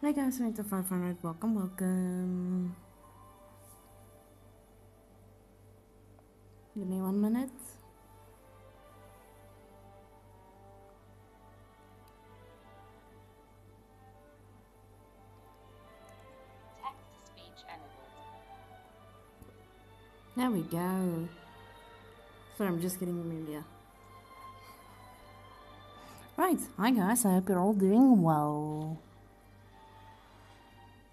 Hey guys, Danita500, welcome. Give me 1 minute. Text-to-speech enabled. There we go. Sorry, I'm just getting the media. Right, hi guys, I hope you're all doing well.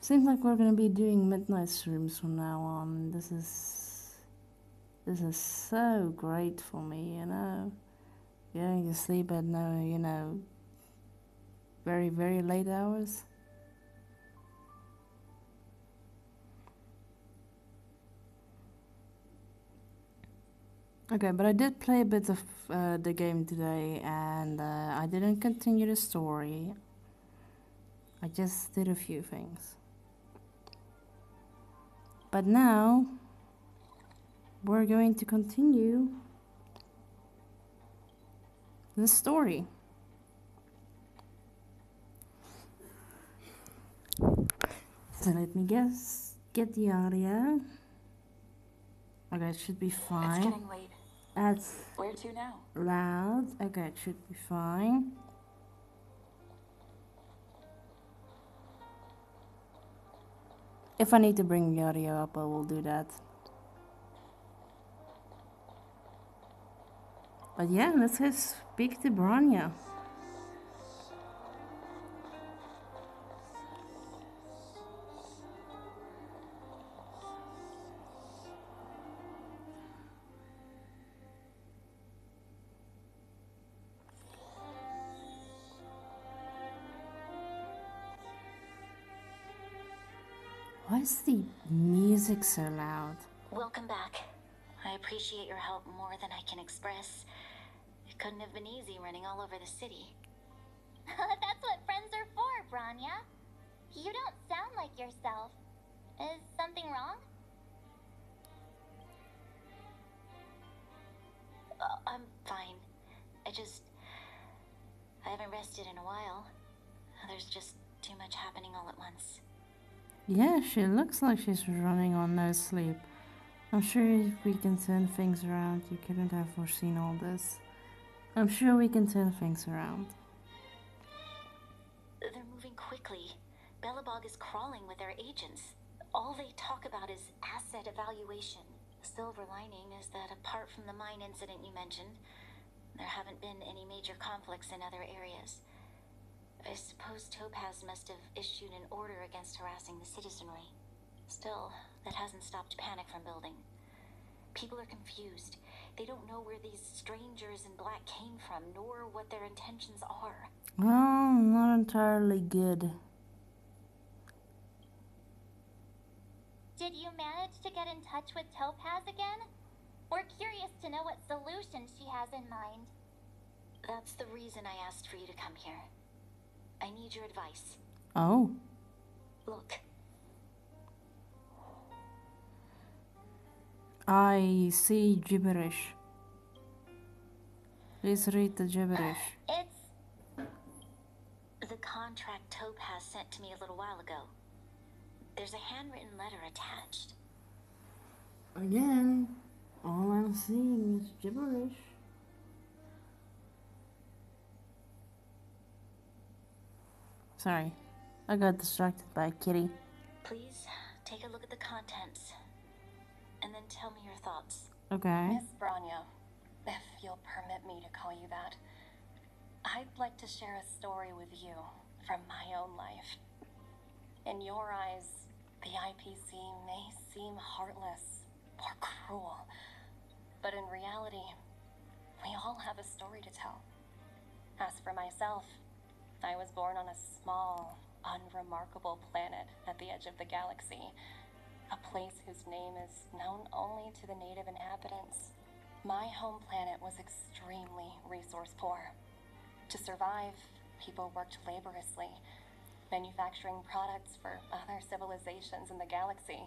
Seems like we're gonna be doing midnight streams from now on. This is so great for me, you know. Going to sleep at no, very, very late hours. Okay, but I did play a bit of the game today, and I didn't continue the story. I just did a few things. But now, we're going to continue the story. So let me get the audio. Okay, it should be fine. It's getting late. That's Where to now? loud. Okay, it should be fine. If I need to bring the audio up, I will do that. But yeah, let's go speak to Branya. Why is the music so loud? Welcome back. I appreciate your help more than I can express. It couldn't have been easy running all over the city. That's what friends are for, Branya. You don't sound like yourself. Is something wrong? I'm fine. I haven't rested in a while. There's just too much happening all at once. Yeah, she looks like she's running on no sleep. I'm sure if we can turn things around. You couldn't have foreseen all this. I'm sure we can turn things around. They're moving quickly. Belobog is crawling with their agents. All they talk about is asset evaluation. The silver lining is that apart from the mine incident you mentioned, there haven't been any major conflicts in other areas. I suppose Topaz must have issued an order against harassing the citizenry. Still, that hasn't stopped panic from building. People are confused. They don't know where these strangers in black came from, nor what their intentions are. Well, not entirely good. Did you manage to get in touch with Topaz again? We're curious to know what solution she has in mind. That's the reason I asked for you to come here. I need your advice. Oh. Look. I see gibberish. Please read the gibberish. It's... The contract Topaz sent to me a little while ago. There's a handwritten letter attached. Again, all I'm seeing is gibberish. Sorry, I got distracted by a kitty. Please take a look at the contents, and then tell me your thoughts. Okay. Miss Branya, if you'll permit me to call you that, I'd like to share a story with you from my own life. In your eyes, the IPC may seem heartless or cruel, but in reality, we all have a story to tell. As for myself, I was born on a small, unremarkable planet at the edge of the galaxy, a place whose name is known only to the native inhabitants. My home planet was extremely resource poor. To survive, people worked laboriously, manufacturing products for other civilizations in the galaxy,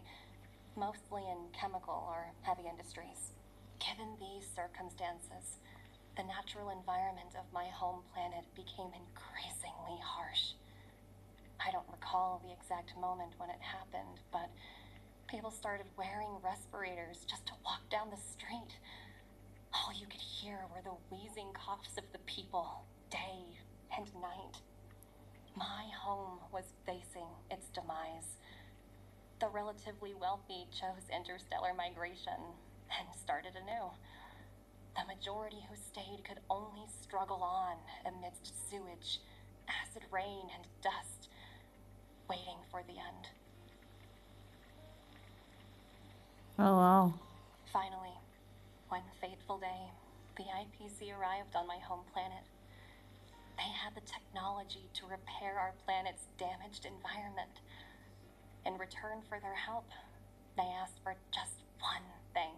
mostly in chemical or heavy industries. Given these circumstances, the natural environment of my home planet became increasingly harsh. I don't recall the exact moment when it happened, but people started wearing respirators just to walk down the street. All you could hear were the wheezing coughs of the people, day and night. My home was facing its demise. The relatively wealthy chose interstellar migration and started anew. The majority who stayed could only struggle on amidst sewage, acid rain, and dust, waiting for the end. Oh wow. Finally, one fateful day, the IPC arrived on my home planet. They had the technology to repair our planet's damaged environment. In return for their help, they asked for just one thing: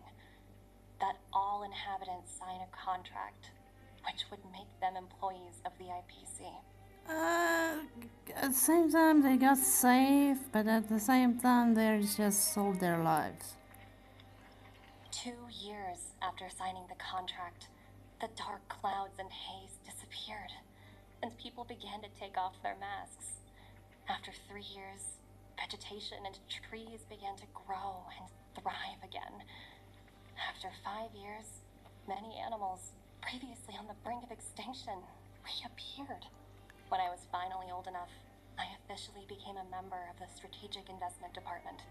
that all inhabitants sign a contract which would make them employees of the IPC. At the same time they got safe, but at the same time they just sold their lives. 2 years after signing the contract, the dark clouds and haze disappeared, and people began to take off their masks. After 3 years, vegetation and trees began to grow and thrive again. After 5 years, many animals, previously on the brink of extinction, reappeared. When I was finally old enough, I officially became a member of the Strategic Investment Department.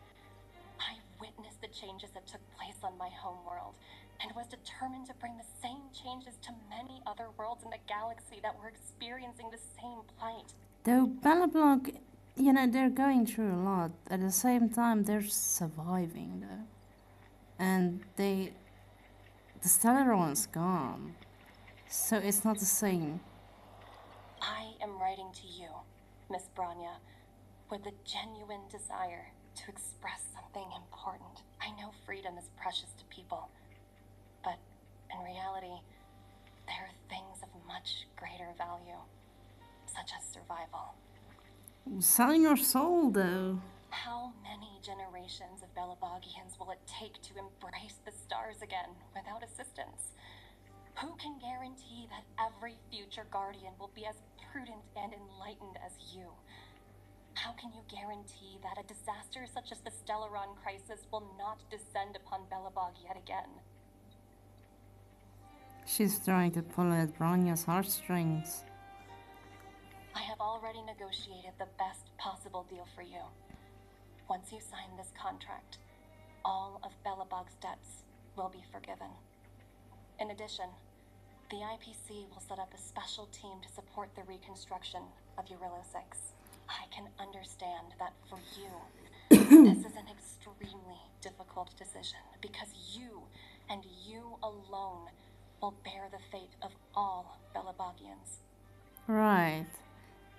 I witnessed the changes that took place on my home world, and was determined to bring the same changes to many other worlds in the galaxy that were experiencing the same plight. Though Belobog, you know, they're going through a lot. At the same time, they're surviving though. And the Stellar One's gone. So it's not the same. I am writing to you, Miss Branya, with a genuine desire to express something important. I know freedom is precious to people, but in reality, there are things of much greater value, such as survival. Selling your soul though. How many generations of Belobogians will it take to embrace the stars again without assistance? Who can guarantee that every future guardian will be as prudent and enlightened as you? How can you guarantee that a disaster such as the Stellaron crisis will not descend upon Belobog yet again? She's trying to pull at Branya's heartstrings. I have already negotiated the best possible deal for you. Once you sign this contract, all of Belobog's debts will be forgiven. In addition, the IPC will set up a special team to support the reconstruction of Jarilo-VI. I can understand that for you, this is an extremely difficult decision, because you, and you alone, will bear the fate of all Belobogians. Right.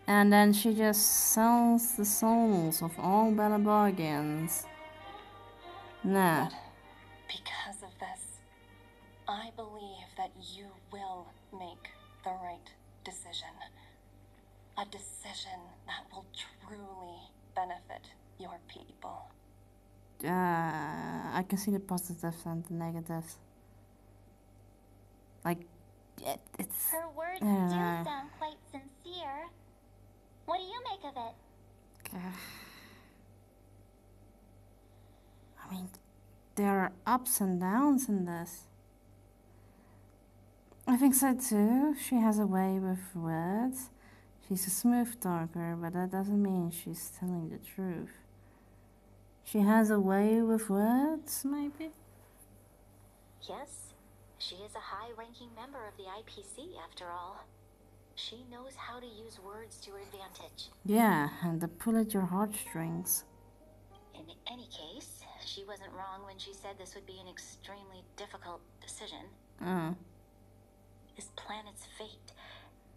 And then she just sells the souls of all Belobogians. Nah. But because of this, I believe that you will make the right decision. A decision that will truly benefit your people. I can see the positives and the negatives. Like, it's... Her words I do don't know. sound quite sincere. What do you make of it? I mean, there are ups and downs in this. I think so too. She has a way with words. She's a smooth talker, but that doesn't mean she's telling the truth. She has a way with words, maybe? Yes, she is a high-ranking member of the IPC, after all. She knows how to use words to her advantage. Yeah, and to pull at your heartstrings. In any case, she wasn't wrong when she said this would be an extremely difficult decision. This planet's fate,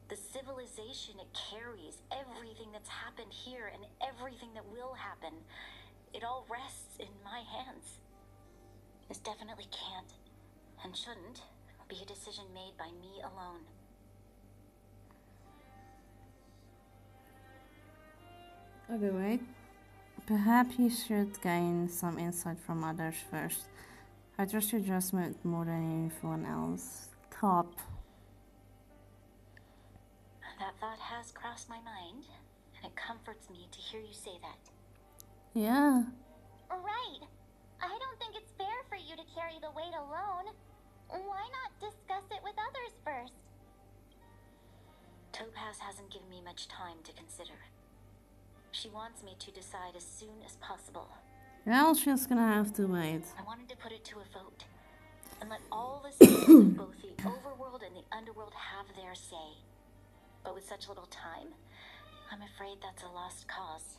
the civilization it carries, everything that's happened here and everything that will happen, it all rests in my hands. This definitely can't, and shouldn't, be a decision made by me alone. Okay, wait. Perhaps you should gain some insight from others first. I trust your judgment more than anyone else. Top. That thought has crossed my mind, and it comforts me to hear you say that. Yeah. Right. I don't think it's fair for you to carry the weight alone. Why not discuss it with others first? Topaz hasn't given me much time to consider. She wants me to decide as soon as possible. Well, she's gonna have to wait. I wanted to put it to a vote and let all the citizens of both the overworld and the underworld have their say. But with such little time, I'm afraid that's a lost cause.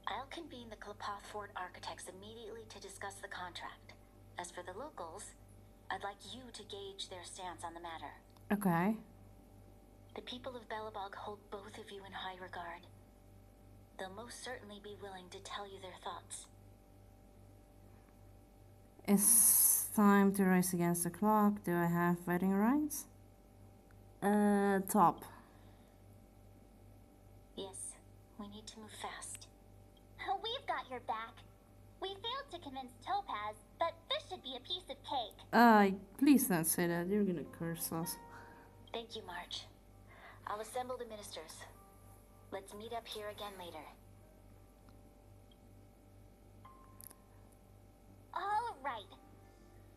I'll convene the Klapothford architects immediately to discuss the contract. As for the locals, I'd like you to gauge their stance on the matter. Okay. The people of Belobog hold both of you in high regard. They'll most certainly be willing to tell you their thoughts. It's time to race against the clock. Do I have voting rights? Top. Yes, we need to move fast. We've got your back. We failed to convince Topaz, but this should be a piece of cake. Please don't say that. You're gonna curse us. Thank you, March. I'll assemble the ministers. Let's meet up here again later. All right.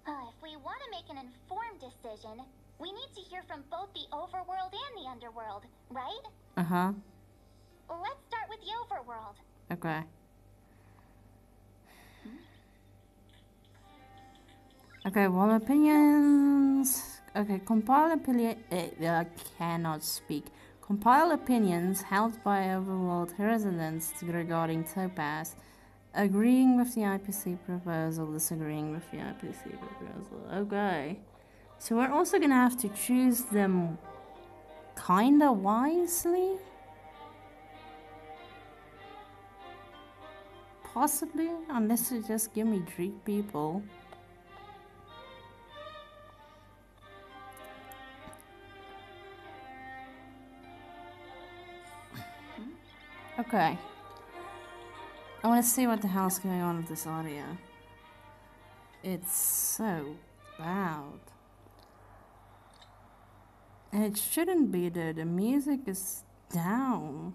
If we want to make an informed decision, we need to hear from both the overworld and the underworld, right? Uh-huh. Let's start with the overworld. Okay. Okay, well, opinions. Okay, compile opinion. I cannot speak. Compile opinions held by overworld residents regarding Topaz, agreeing with the IPC proposal, disagreeing with the IPC proposal. Okay. So we're also gonna have to choose them kinda wisely? Possibly, unless you just give me 3 people. Okay. I want to see what the hell's going on with this audio. It's so loud. And it shouldn't be there. The music is down.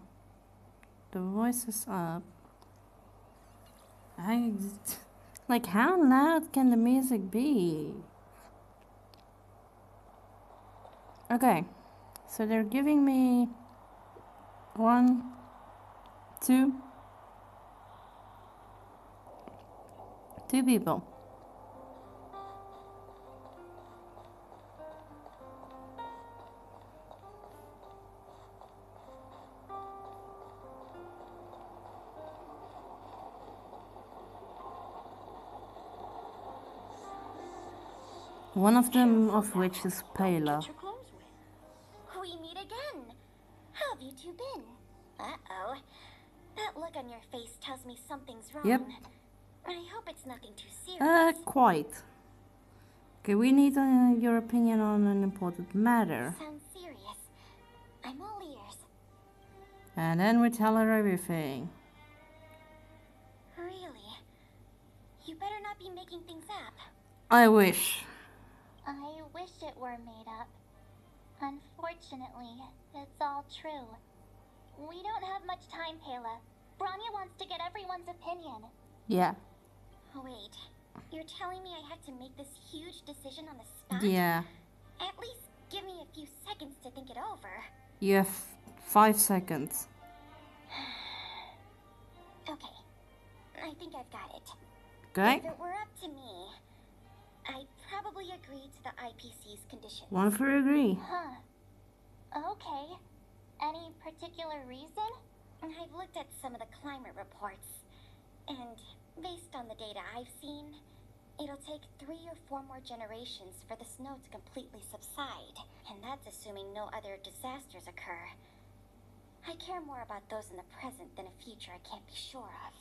The voice is up. Like, how loud can the music be? Okay. So they're giving me 1, 2 people. One of them of which is Pela. We meet again. How have you two been? Uh-oh. That look on your face tells me something's wrong. Yep. I hope it's nothing too serious. Quite. Okay, we need your opinion on an important matter. Sounds serious. I'm all ears. And then we tell her everything. Really? You better not be making things up. I wish. I wish it were made up. Unfortunately, it's all true. We don't have much time, Pela. Branya wants to get everyone's opinion. Yeah. Wait, you're telling me I have to make this huge decision on the spot? Yeah. At least give me a few seconds to think it over. You have 5 seconds. Okay, I think I've got it. Okay? If it were up to me, I'd probably agree to the IPC's conditions. One for agree. Huh. Okay. Any particular reason? I've looked at some of the climate reports, and based on the data I've seen, it'll take 3 or 4 more generations for the snow to completely subside, and that's assuming no other disasters occur. I care more about those in the present than a future I can't be sure of.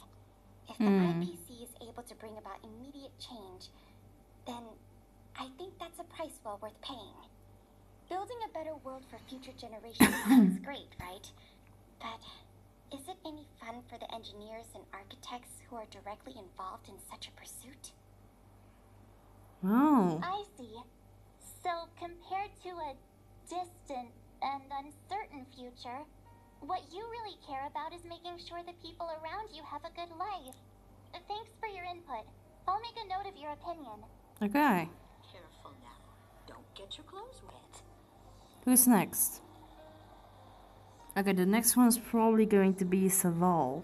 If the IPC is able to bring about immediate change, then I think that's a price well worth paying. Building a better world for future generations sounds great, right? But is it any fun for the engineers and architects who are directly involved in such a pursuit? Oh. I see. So compared to a distant and uncertain future, What you really care about is making sure the people around you have a good life. Thanks for your input. I'll make a note of your opinion. Okay. Careful now. Don't get your clothes wet. Who's next? Okay, the next one's probably going to be Saval.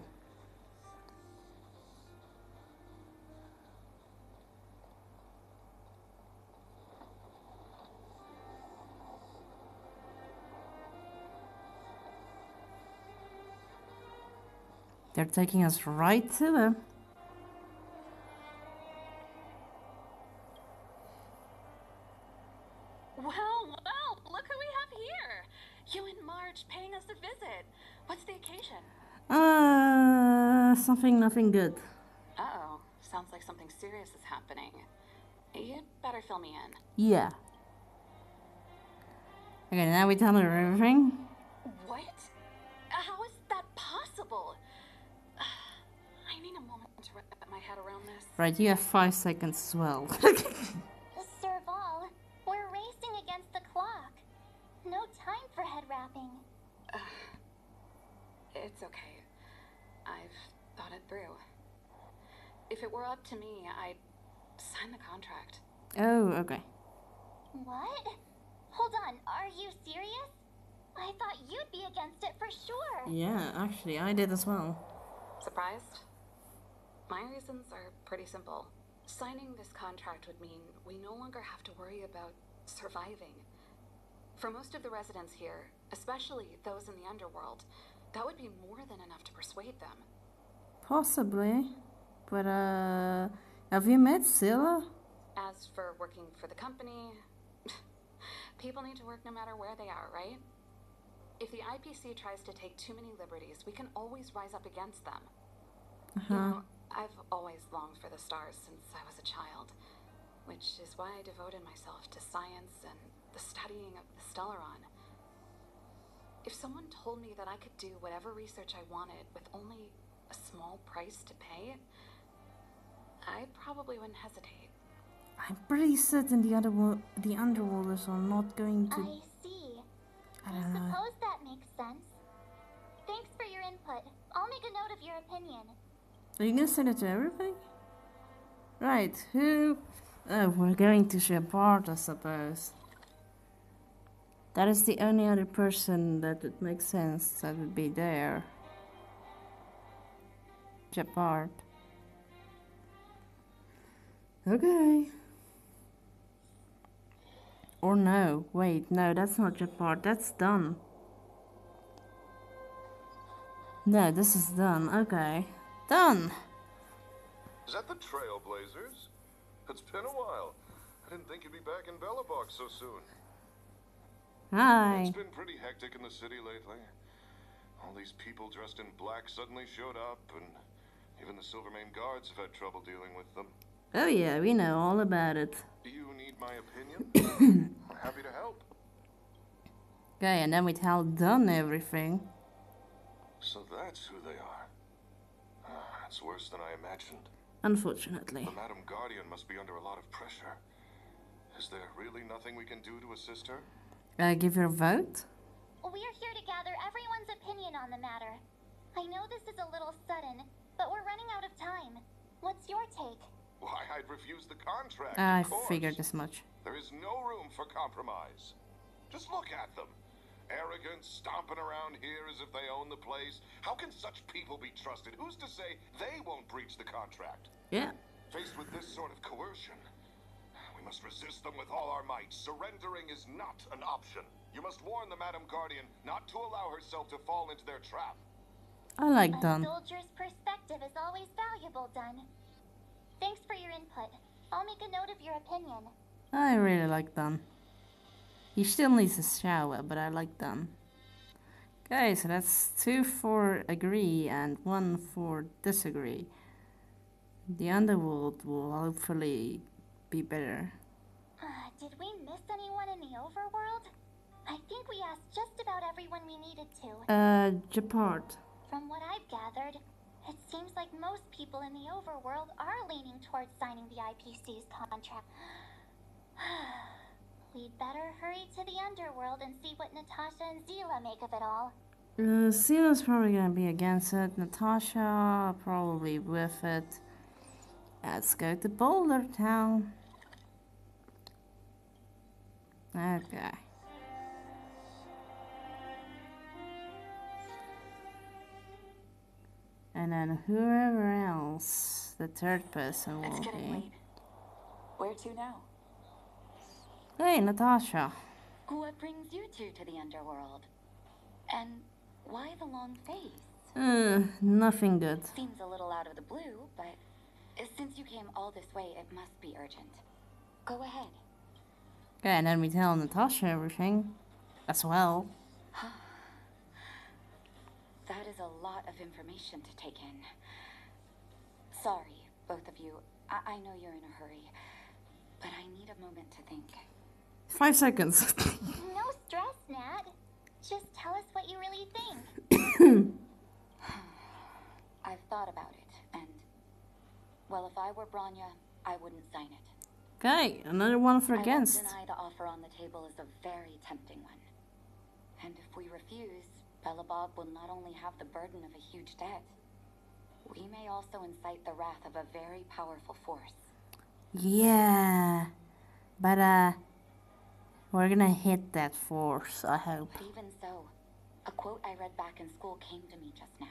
They're taking us right to them. Well, look who we have here. You and Marge paying us a visit. What's the occasion? Nothing good. Uh-oh. Sounds like something serious is happening. You'd better fill me in. Yeah. Okay, now we tell her everything. What? How is that possible? I need a moment to wrap my head around this. Right, you have 5 seconds as well. Serval, we're racing against the clock. No time for head wrapping. It's okay. I've thought it through. If it were up to me, I'd sign the contract. Oh, okay. What? Hold on, are you serious? I thought you'd be against it for sure. Yeah, actually, I did as well. Surprised? My reasons are pretty simple. Signing this contract would mean we no longer have to worry about surviving. For most of the residents here, especially those in the underworld, that would be more than enough to persuade them. Possibly. But, have you met Scylla? As for working for the company, people need to work no matter where they are, right? If the IPC tries to take too many liberties, we can always rise up against them. You know, I've always longed for the stars since I was a child, which is why I devoted myself to science and the studying of the Stellaron. If someone told me that I could do whatever research I wanted with only a small price to pay, I probably wouldn't hesitate. I'm pretty certain the underworlders are not going to... I see. I don't know. Suppose that makes sense. Thanks for your input. I'll make a note of your opinion. Are you gonna send it to everybody? Right, who... Oh, we're going to Shepard, I suppose. That is the only other person that would make sense that would be there. Shepard. Okay. Or no, wait, no, that's not Shepard, that's done. No, this is done, okay. Done! Is that the Trailblazers? It's been a while. I didn't think you'd be back in Belobog so soon. Hi. It's been pretty hectic in the city lately. All these people dressed in black suddenly showed up, and even the Silvermane guards have had trouble dealing with them. Oh yeah, we know all about it. Do you need my opinion? I'm happy to help. Okay, and then we tell done everything. So that's who they are. It's worse than I imagined. Unfortunately. The Madam Guardian must be under a lot of pressure. Is there really nothing we can do to assist her? Give your vote? We're here to gather everyone's opinion on the matter. I know this is a little sudden, but we're running out of time. What's your take? Why, I'd refuse the contract, I of course. figured as much. There is no room for compromise. Just look at them. Arrogant, stomping around here as if they own the place. How can such people be trusted? Who's to say they won't breach the contract? Yeah. Faced with this sort of coercion, we must resist them with all our might. Surrendering is not an option. You must warn the Madam Guardian not to allow herself to fall into their trap. I like A done. soldier's perspective is always valuable, Dun. Thanks for your input. I'll make a note of your opinion. I really like done. He still needs a shower, but I like done. Okay, so that's 2 for agree and 1 for disagree. The underworld will hopefully be better. Did we miss anyone in the overworld? I think we asked just about everyone we needed to. Japard. From what I've gathered, it seems like most people in the overworld are leaning towards signing the IPC's contract. We'd better hurry to the underworld and see what Natasha and Zila make of it all. Sela's probably gonna be against it. Natasha probably with it. Let's go to Boulder Town. Okay. And then whoever else, the third person will It's getting be. late. Where to now? Hey, Natasha. What brings you two to the underworld? And why the long face? Nothing good. Seems a little out of the blue, but since you came all this way, it must be urgent. Go ahead. Okay, and then we tell Natasha everything as well. That is a lot of information to take in. Sorry, both of you. I know you're in a hurry, but I need a moment to think. 5 seconds. No stress, Nat. Just tell us what you really think. I've thought about it, and, well, if I were Branya, I wouldn't sign it. Okay, another one for I against. won't deny the offer on the table is a very tempting one. And if we refuse, Belobog will not only have the burden of a huge debt, we may also incite the wrath of a very powerful force. Yeah, but we're gonna hit that force, I hope. But even so, a quote I read back in school came to me just now.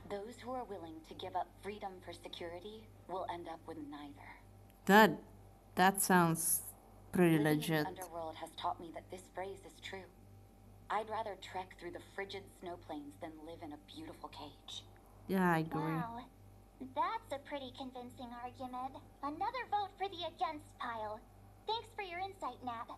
Those who are willing to give up freedom for security will end up with neither. That sounds pretty Living legit. in the underworld has taught me that this phrase is true. I'd rather trek through the frigid snow plains than live in a beautiful cage. Yeah, I agree. Wow. That's a pretty convincing argument. Another vote for the against pile. Thanks for your insight, Nat.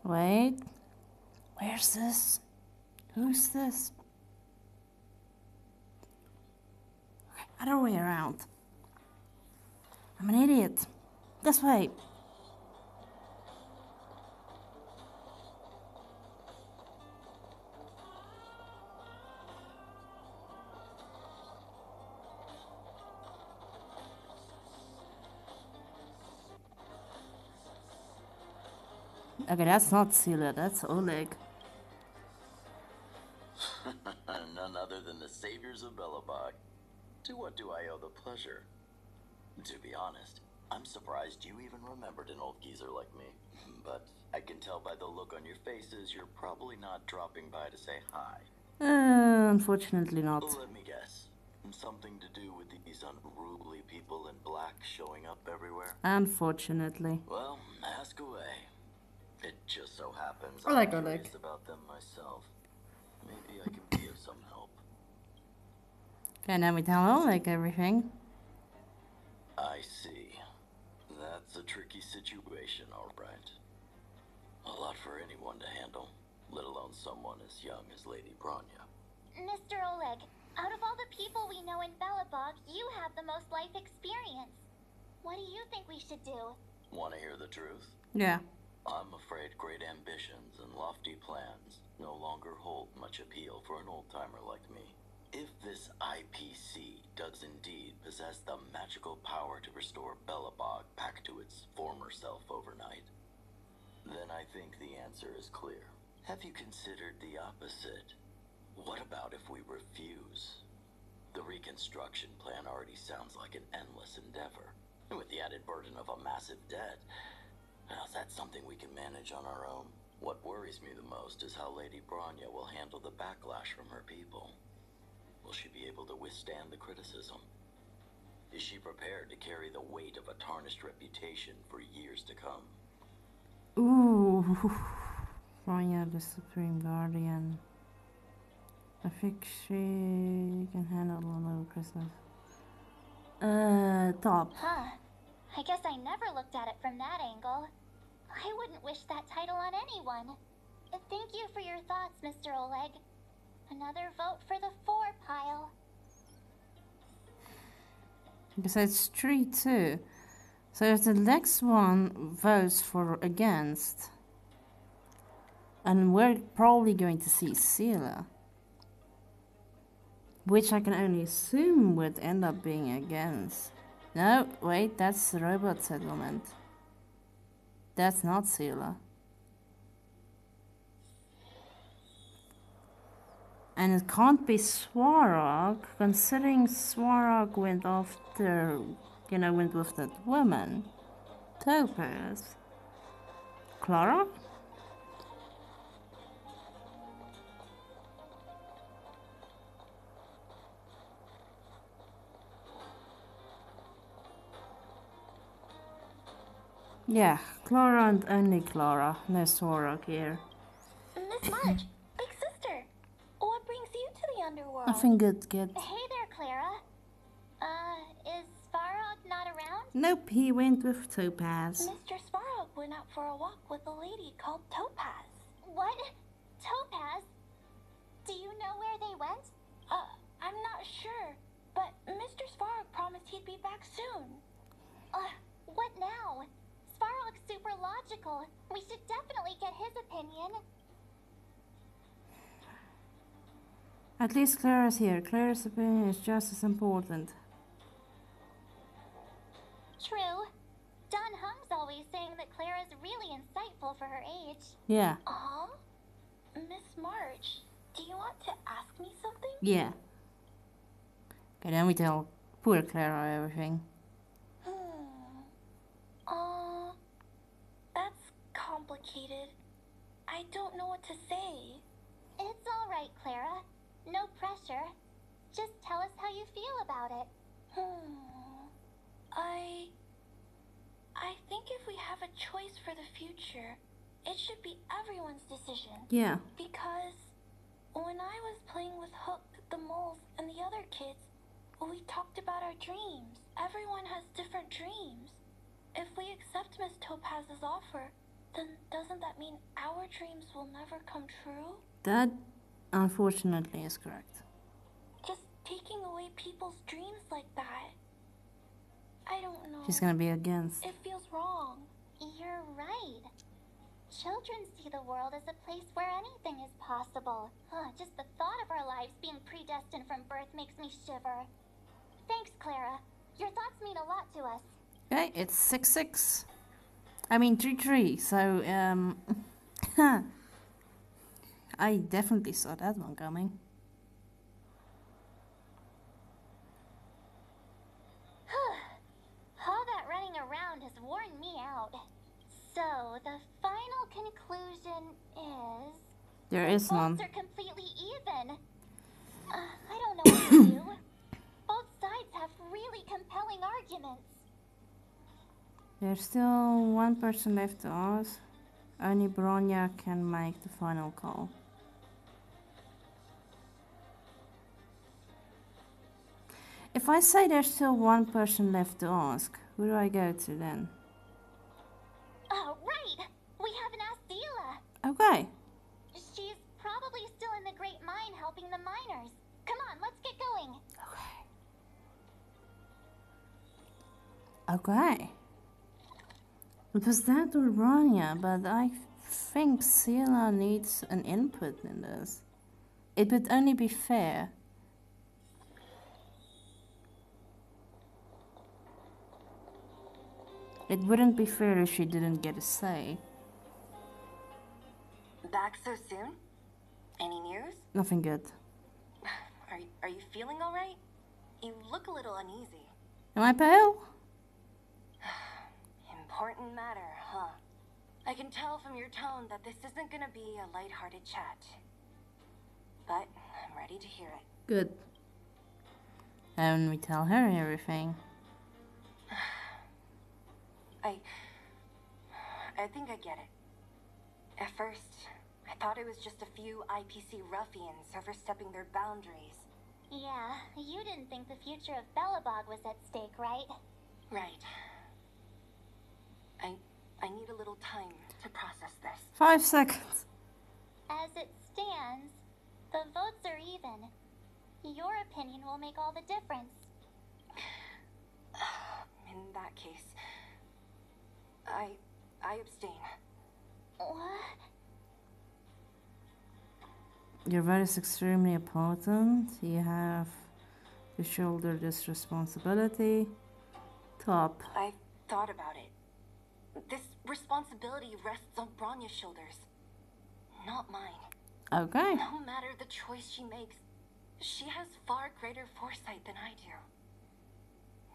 Wait. Where's this? Who's this? Other way around. I'm an idiot. This way. Okay, that's not Sela, that's Oleg. None other than the saviors of Belobog. To what do I owe the pleasure? To be honest, I'm surprised you even remembered an old geezer like me. But I can tell by the look on your faces you're probably not dropping by to say hi. Unfortunately not. Let me guess. Something to do with these unruly people in black showing up everywhere? Unfortunately. Well, ask away. It just so happens I like I'm Oleg. curious about them myself. Maybe I can be of some help. Okay, now we tell Oleg everything. I see. That's a tricky situation, all right. A lot for anyone to handle, let alone someone as young as Lady Branya. Mr. Oleg, out of all the people we know in Belobog, you have the most life experience. What do you think we should do? Want to hear the truth? Yeah. I'm afraid great ambitions and lofty plans no longer hold much appeal for an old-timer like me. If this IPC does indeed possess the magical power to restore Belobog back to its former self overnight, then I think the answer is clear. Have you considered the opposite? What about if we refuse? The reconstruction plan already sounds like an endless endeavor, with the added burden of a massive debt. Now, is that something we can manage on our own? What worries me the most is how Lady Branya will handle the backlash from her people. Will she be able to withstand the criticism? Is she prepared to carry the weight of a tarnished reputation for years to come? Ooh. Branya, the Supreme Guardian. I think she can handle a little Christmas. Top. Huh. I guess I never looked at it from that angle. I wouldn't wish that title on anyone. Thank you for your thoughts, Mr. Oleg. Another vote for the 4 pile. Besides 3-2. So if the next one votes for against, and we're probably going to see Sela, which I can only assume would end up being against. No, wait, that's the robot settlement. That's not Sela. And it can't be Swarog, considering Swarog went after, went with that woman. Topaz. Clara? Yeah, Clara and only Clara. No Swarog here. Miss March, big sister, what brings you to the underworld? Nothing good, kid. Hey there, Clara. Is Svarog not around? Nope, he went with Topaz. Mr. Svarog went out for a walk with a lady called Topaz. What? Topaz? Do you know where they went? I'm not sure, but Mr. Svarog promised he'd be back soon. What now? Svarog's super logical. We should definitely get his opinion. At least Clara's here. Clara's opinion is just as important. True. Don Hung's always saying that Clara's really insightful for her age. Yeah. Miss March, do you want to ask me something? Yeah. Okay, then we tell poor Clara everything. That's complicated. I don't know what to say. It's all right, Clara. No pressure. Just tell us how you feel about it. I think if we have a choice for the future, it should be everyone's decision. Yeah. Because when I was playing with Hook, the moles, and the other kids, we talked about our dreams. Everyone has different dreams. If we accept Miss Topaz's offer, then doesn't that mean our dreams will never come true? That, unfortunately, is correct. Just taking away people's dreams like that. I don't know. She's gonna be against. It feels wrong. You're right. Children see the world as a place where anything is possible. Just the thought of our lives being predestined from birth makes me shiver. Thanks, Clara. Your thoughts mean a lot to us. Okay, it's 6-6. I mean 3-3, so, I definitely saw that one coming. All that running around has worn me out. So, the final conclusion is... There is none. Votes are completely even. I don't know what to do. Both sides have really compelling arguments. There's still one person left to ask. Only Bronya can make the final call. If I say there's still one person left to ask, who do I go to then? Right! We haven't asked Dila. Okay. She's probably still in the Great Mine helping the miners. Come on, let's get going. Okay. It was that or Bronya, but I think Sela needs an input in this. It would only be fair. It wouldn't be fair if she didn't get a say. Back so soon? Any news? Nothing good. Are you feeling all right? You look a little uneasy. Am I pale? Important matter, huh? I can tell from your tone that this isn't gonna be a lighthearted chat. But I'm ready to hear it. Good. And we tell her everything. I think I get it. At first, I thought it was just a few IPC ruffians overstepping their boundaries. Yeah, you didn't think the future of Belobog was at stake, right? Right. I need a little time to process this. 5 seconds. As it stands, the votes are even. Your opinion will make all the difference. In that case, I abstain. What? Your vote is extremely important. You have to shoulder this responsibility. Top. I've thought about it. This responsibility rests on Bronya's shoulders, not mine. Okay. No matter the choice she makes, she has far greater foresight than I do.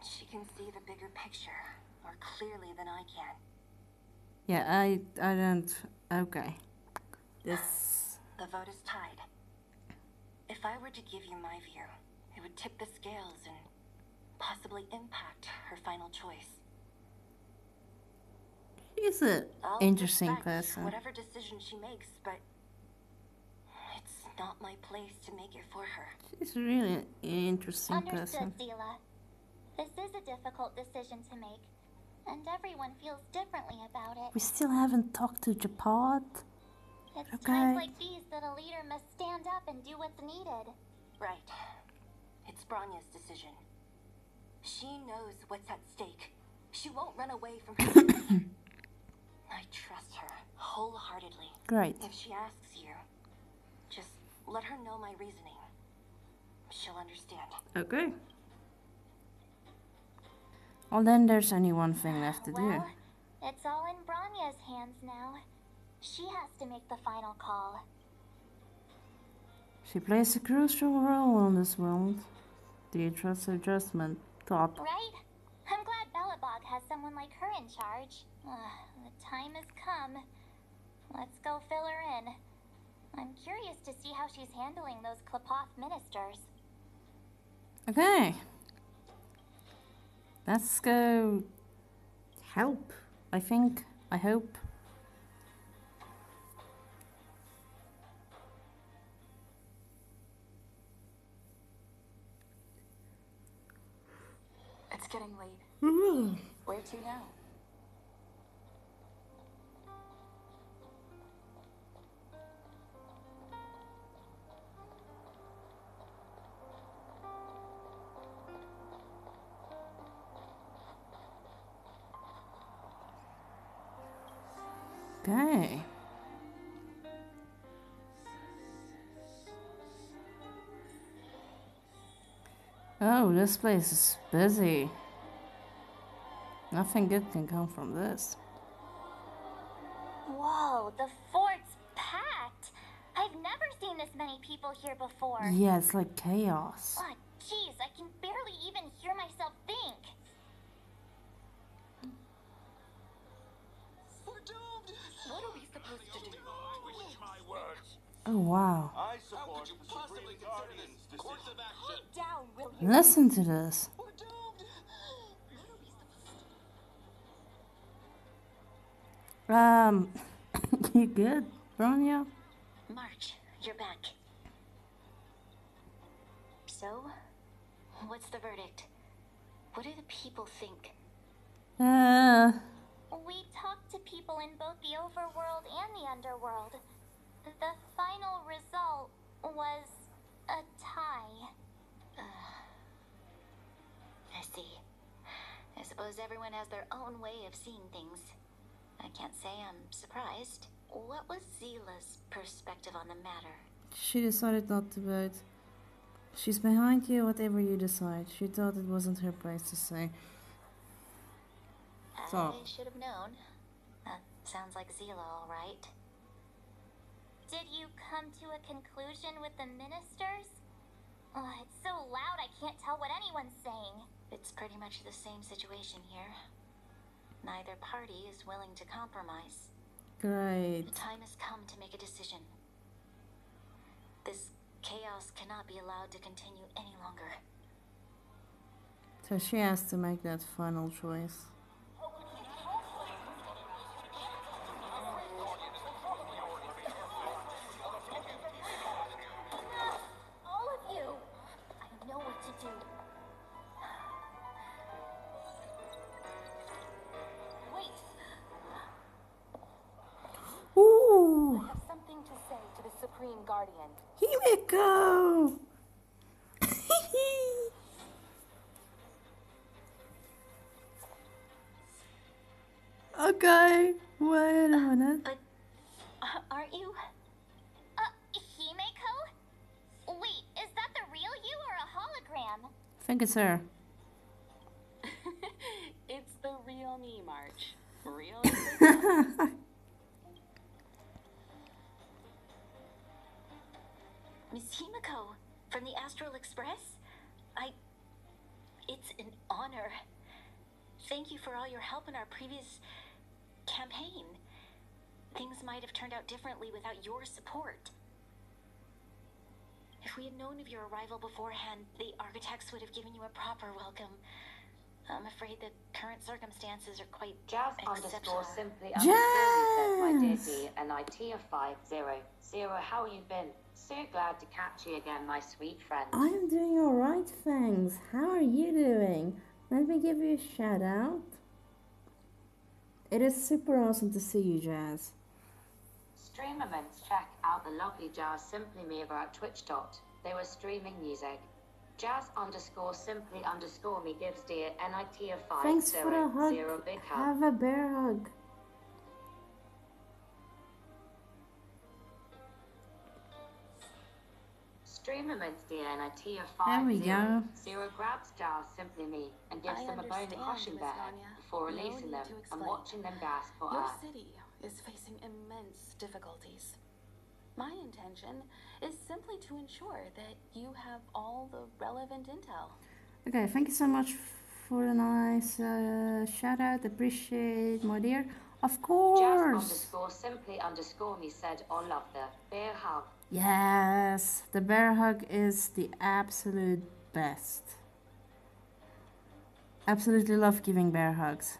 She can see the bigger picture more clearly than I can. Yeah, I don't. Okay. This. The vote is tied. If I were to give you my view, it would tip the scales and possibly impact her final choice. She's an I'll interesting respect person. whatever decision she makes, but it's not my place to make it for her. She's really an interesting person. Understood, Zila. This is a difficult decision to make, and everyone feels differently about it. We still haven't talked to Japad. It's Okay. times like these that a leader must stand up and do what's needed. Right. It's Bronya's decision. She knows what's at stake. She won't run away from her. I trust her wholeheartedly. Great. If she asks you, just let her know my reasoning. She'll understand. Okay. Well, then there's only one thing left to do. Well, it's all in Bronya's hands now. She has to make the final call. She plays a crucial role in this world. Do you trust her judgment? Top. Right? I'm glad Belobog has someone like her in charge. The time has come. Let's go fill her in. I'm curious to see how she's handling those Klapoth ministers. Okay. Let's go help, I think. I hope. It's getting late. Where to now? Okay. Oh, this place is busy. Nothing good can come from this. Whoa, the fort's packed. I've never seen this many people here before. Yeah, it's like chaos. Oh, jeez, I can barely even hear myself think. We're doomed! What are we supposed to do? Twist my words. Oh, wow. I support the Supreme Guardian's decision. Course of action. Down, will you? Listen to this. We're doomed! You good, Bronya? March, you're back. So, what's the verdict? What do the people think? We talked to people in both the overworld and the underworld. The final result was a tie. I see. I suppose everyone has their own way of seeing things. I can't say I'm surprised. What was Zila's perspective on the matter? She decided not to vote. She's behind you, whatever you decide. She thought it wasn't her place to say. I So. should have known. That sounds like Zila, all right. Did you come to a conclusion with the ministers? It's so loud I can't tell what anyone's saying. It's pretty much the same situation here. Neither party is willing to compromise. Great. The time has come to make a decision. This chaos cannot be allowed to continue any longer. So she has to make that final choice. All of you! I know what to do. Wait, Ooh! I have something to say to the Supreme Guardian. Himiko! Okay, wait a minute. But aren't you? Himeko? Wait, is that the real you or a hologram? I think it's her. me, March. Really? Miss Himiko, from the Astral Express? It's an honor. Thank you for all your help in our previous campaign. Things might have turned out differently without your support. If we had known of your arrival beforehand, the architects would have given you a proper welcome. I'm afraid the current circumstances are quite exceptional. Simply said, my dear D, and Danita500. How you been? So glad to catch you again, my sweet friend. I am doing alright, thanks. How are you doing? Let me give you a shout out. It is super awesome to see you, Jazz. Streamerments, check out the lovely Jazz Simply Me over at Twitch. They were streaming music. Jazz_simply_me gives dear NIT500 Thanks for the hug. big hug. Have a bear hug. Streamerments dear There we go. NIT500 grabs Jazz Simply Me and gives them a bone crushing their head before releasing them and watching them gasp for Your air. city is facing immense difficulties. My intention is simply to ensure that you have all the relevant intel. Okay, thank you so much for a nice shout out. Appreciate, my dear. Of course. Jazz_simply_me said, oh, love the bear hug. Yes, the bear hug is the absolute best. Absolutely love giving bear hugs.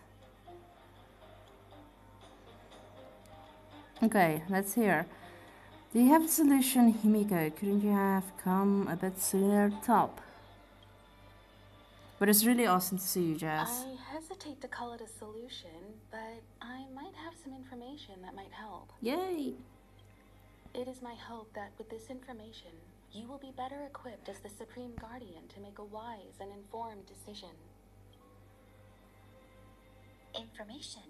Okay, let's hear. Do you have a solution, Himiko? Couldn't you have come a bit sooner? Top. But it's really awesome to see you, Jazz. I hesitate to call it a solution, but I might have some information that might help. Yay! It is my hope that with this information, you will be better equipped as the Supreme Guardian to make a wise and informed decision. Information?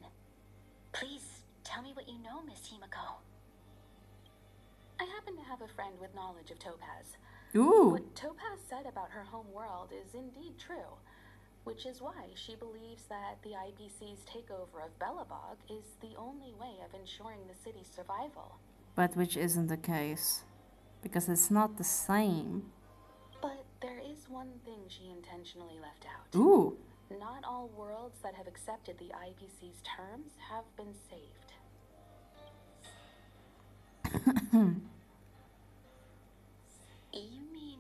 Please tell me what you know, Miss Himiko. I happen to have a friend with knowledge of Topaz. Ooh! What Topaz said about her home world is indeed true, which is why she believes that the IPC's takeover of Belobog is the only way of ensuring the city's survival. But which isn't the case, because it's not the same. But there is one thing she intentionally left out. Ooh! Not all worlds that have accepted the IPC's terms have been saved. You mean...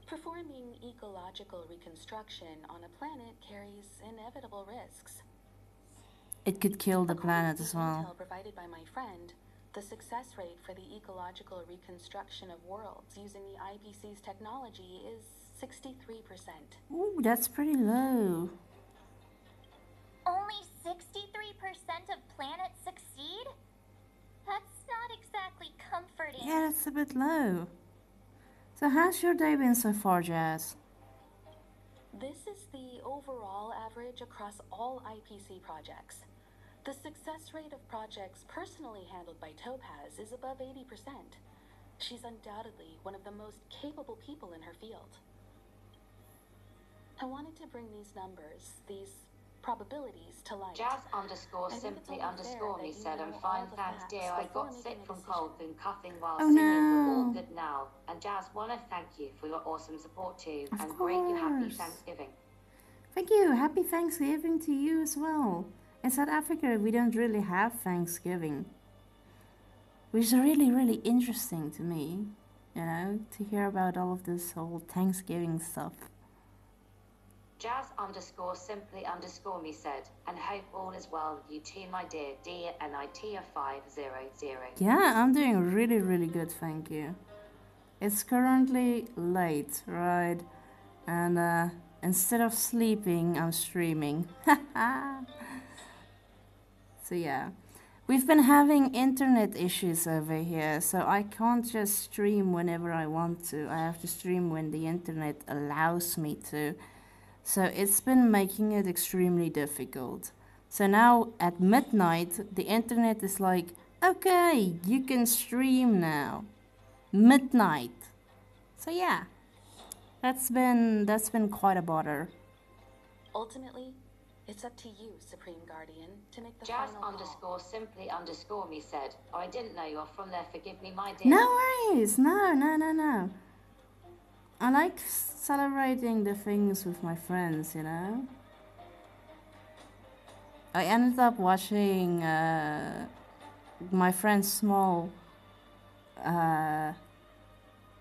Performing ecological reconstruction on a planet carries inevitable risks. It could kill the According planet to as the well. intel provided by my friend, the success rate for the ecological reconstruction of worlds using the IPC's technology is 63%. Ooh, that's pretty low. Only 63% of planets succeed? That's not exactly comforting. Yeah, that's a bit low. So how's your day been so far, Jazz? This is the overall average across all IPC projects. The success rate of projects personally handled by Topaz is above 80%. She's undoubtedly one of the most capable people in her field. I wanted to bring these numbers, these probabilities to light. Jazz_simply_me said, I'm fine, thanks dear. I got sick from cold and coughing while Oh, singing, but no. all good now. And Jazz, wanna thank you for your awesome support too. Of And great you happy course. Thanksgiving. Thank you. Happy Thanksgiving to you as well. In South Africa, we don't really have Thanksgiving, which is really, really interesting to me, you know, to hear about all of this whole Thanksgiving stuff. Jazz_simply_me said, and hope all is well with you too, my dear NIT500. Yeah, I'm doing really, really good, thank you. It's currently late, right? And instead of sleeping, I'm streaming. So yeah, we've been having internet issues over here, so I can't just stream whenever I want to. I have to stream when the internet allows me to. So it's been making it extremely difficult. So now at midnight, the internet is like, okay, you can stream now. Midnight. So yeah, that's been quite a bother. Ultimately, It's up to you, Supreme Guardian, to make the Jazz final underscore call. simply underscore me said, oh, I didn't know you're from there. Forgive me, my dear. No worries. No. I like celebrating the things with my friends, you know. I ended up watching my friend Small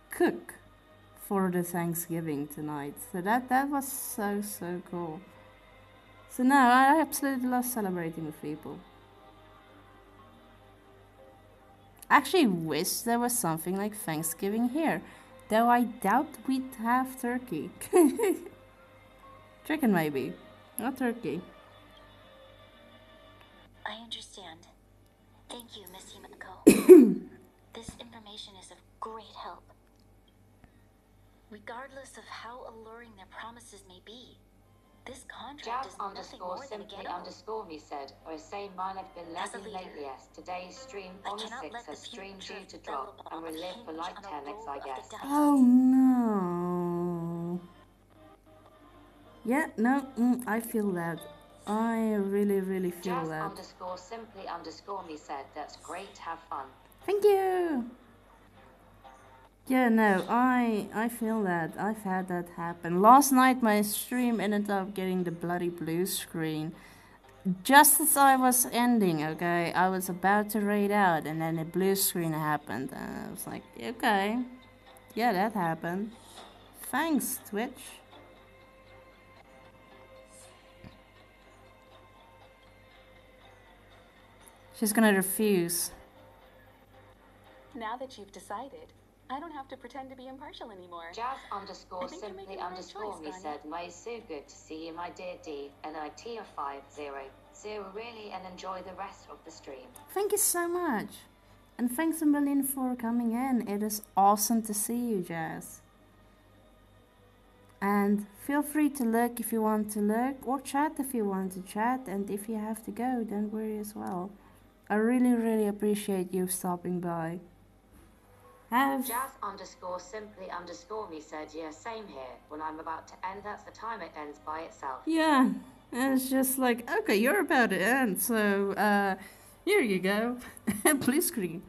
cook for the Thanksgiving tonight. So that was so cool. So no, I absolutely love celebrating with people. I actually wish there was something like Thanksgiving here, though I doubt we'd have turkey. Chicken maybe, not turkey. I understand. Thank you, Miss Himiko. This information is of great help. Regardless of how alluring their promises may be, this contract Jazz is nothing underscore more than a simply gamble. underscore me said, I say mine have been As a lagging leader, lately, yes. Today's stream I on the cannot 6th let the has streamed future due of to drop Belobog and will live for hinge like on a 10x, roll I of guess. the dice. Oh no. Yeah, no, I feel that. I really feel Jazz that. underscore simply underscore me said, that's great, have fun. Thank you. Yeah, no, I feel that. I've had that happen. Last night my stream ended up getting the bloody blue screen. Just as I was ending, okay? I was about to raid out and then the blue screen happened. And I was like, okay. Yeah, that happened. Thanks, Twitch. She's gonna refuse. Now that you've decided, I don't have to pretend to be impartial anymore. Jazz underscore I think you're simply making the right underscore choice, me Danny. said, my so good to see you, my dear D, and NITF500 really, and enjoy the rest of the stream. Thank you so much. And thanks a million for coming in. It is awesome to see you, Jazz. And feel free to look if you want to look, or chat if you want to chat, and if you have to go, don't worry as well. I really appreciate you stopping by. Jazz underscore simply underscore me said, yeah, same here. When I'm about to end, that's the time it ends by itself. Yeah, and it's just like, okay, you're about to end, so here you go. Blue screen.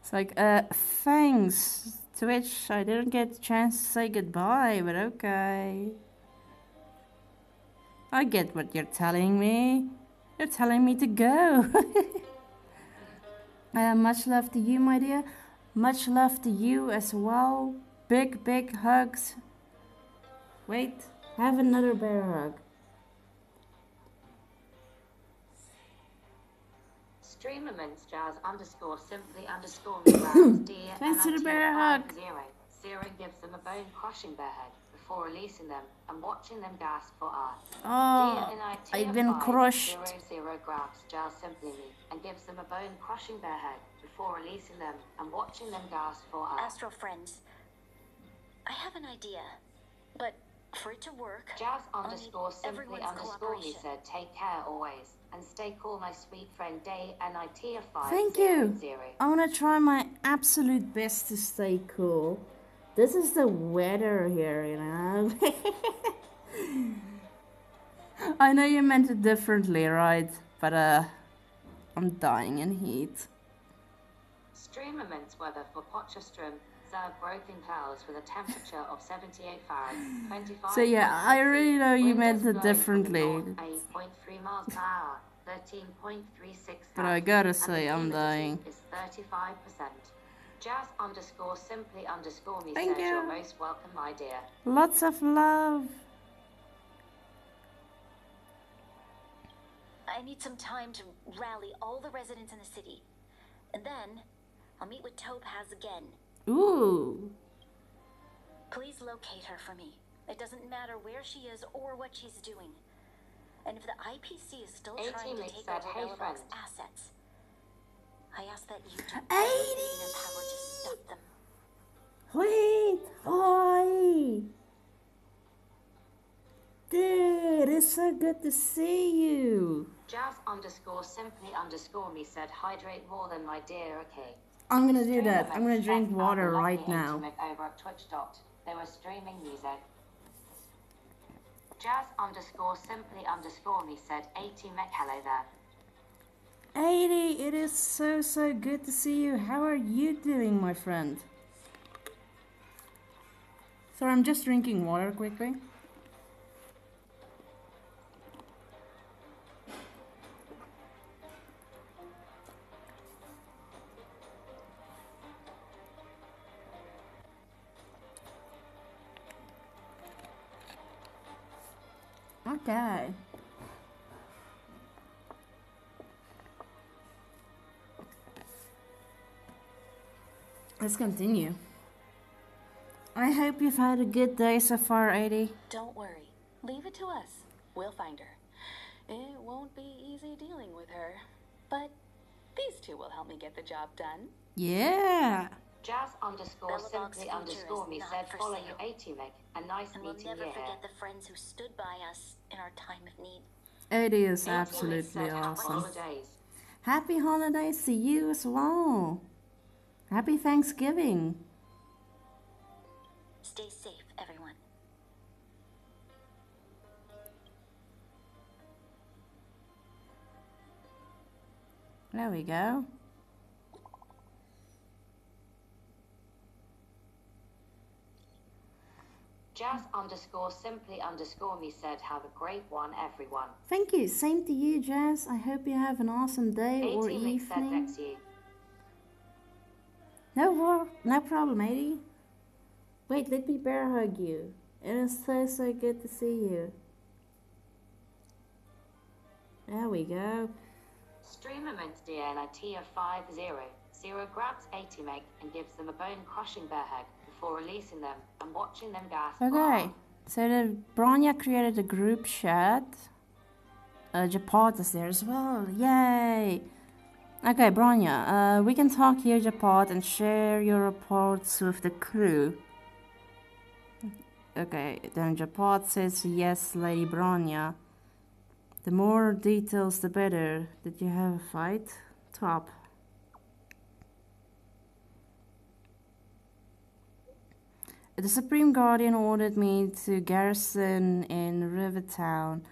It's like, thanks, Twitch. I didn't get the chance to say goodbye, but okay. I get what you're telling me. You're telling me to go. Much love to you, my dear. Much love to you as well. Big hugs. Wait, have another bear hug. Streamerments Jazz underscore simply underscore me grabs D Thanks to the bear hug. 0 gives them a bone crushing their head before releasing them and watching them gasp for art. Oh, I've been crushed. 00 grabs Jazz simply me and gives them a bone crushing their head before releasing them and watching them gasp for art. Astral friends, I have an idea, but for it to work, Jazz I'll underscore need simply everyone's underscore me cooperation. said, take care always and stay cool, my sweet friend Day NITF500. Thank you. I'm gonna try my absolute best to stay cool. This is the weather here, you know. I know you meant it differently, right? But I'm dying in heat. Streamerments weather for Potchefstroom, broken clouds with a temperature of 78 Fahrenheit, 25. So yeah, I really know you meant it differently. 8.3 miles per hour, 13.36. But I gotta say, I'm dying. Is 35%. Jazz underscore simply underscore me Thank says you. you're most welcome, my dear. Lots of love. I need some time to rally all the residents in the city. And then, I'll meet with Topaz again. Ooh. Please locate her for me. It doesn't matter where she is or what she's doing. And if the IPC is still trying to take over Belobog's assets, I ask that you do everything in your power to stop them. Wait, hi. Dude, it's so good to see you. Jazz underscore simply underscore me said, hydrate more than my dear, okay. I'm gonna do that. I'm gonna drink water right now. Over at Twitch. They were streaming music. Jazz_simply_me said 80 mech. Hello there. 80, it is so good to see you. How are you doing, my friend? Sorry, I'm just drinking water quickly. Okay. Let's continue. I hope you've had a good day so far, 80. Don't worry. Leave it to us. We'll find her. It won't be easy dealing with her, but these two will help me get the job done. Yeah. Jazz_simply_me said follow you 80 meg. A nice And meeting we'll never you here. forget the friends who stood by us in our time of need. 80 is 80 meg absolutely said happy awesome. holidays. Happy holidays to you as well. Happy Thanksgiving. Stay safe, everyone. There we go. Jazz_simply_me said have a great one, everyone. Thank you. Same to you, Jazz. I hope you have an awesome day 80 or meg said evening. Dex you. No problem, 80. Wait, let me bear hug you. It is so good to see you. There we go. Streamer mints Danita500 grabs 80 meg and gives them a bone crushing bear hug before releasing them and watching them gasp. Okay, so the Bronya created a group chat. Japot is there as well. Yay! Okay, Bronya, we can talk here, Japot, and share your reports with the crew. Okay, then Japot says yes, Lady Bronya. The more details, the better. Did you have a fight? Top. The Supreme Guardian ordered me to garrison in Rivertown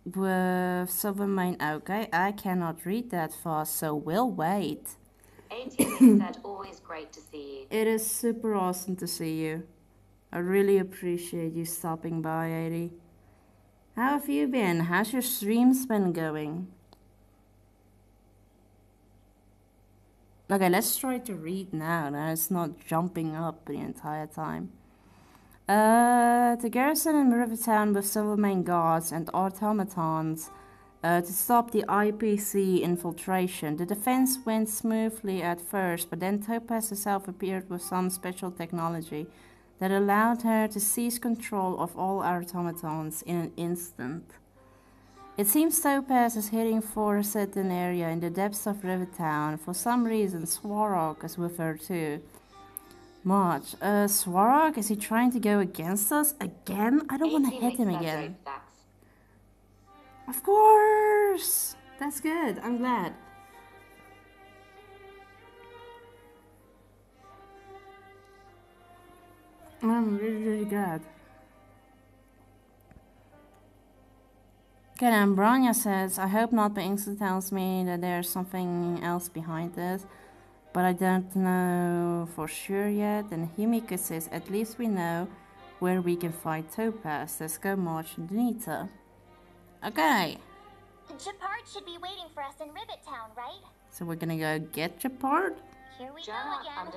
with Silvermane. Okay, I cannot read that fast, so we'll wait. 80 meg said always great to see you. It is super awesome to see you. I really appreciate you stopping by, 80. How have you been? How's your streams been going? Okay, let's try to read now. Now it's not jumping up the entire time. The garrison in Rivertown with Silvermane guards and automatons to stop the IPC infiltration. The defense went smoothly at first, but then Topaz herself appeared with some special technology that allowed her to seize control of all automatons in an instant. It seems Topaz is heading for a certain area in the depths of Rivertown. For some reason, Swarog is with her too. March. Swarog? Is he trying to go against us again? I don't want to hit him again. Of course! That's good. I'm glad. I'm really glad. Okay, then Bronya says, I hope not, but Insta tells me that there's something else behind this, but I don't know for sure yet. And Himiko says, at least we know where we can fight Topaz. Let's go march Danita. Okay. Japard should be waiting for us in Rivettown, right? So we're gonna go get Japard? Here we go again.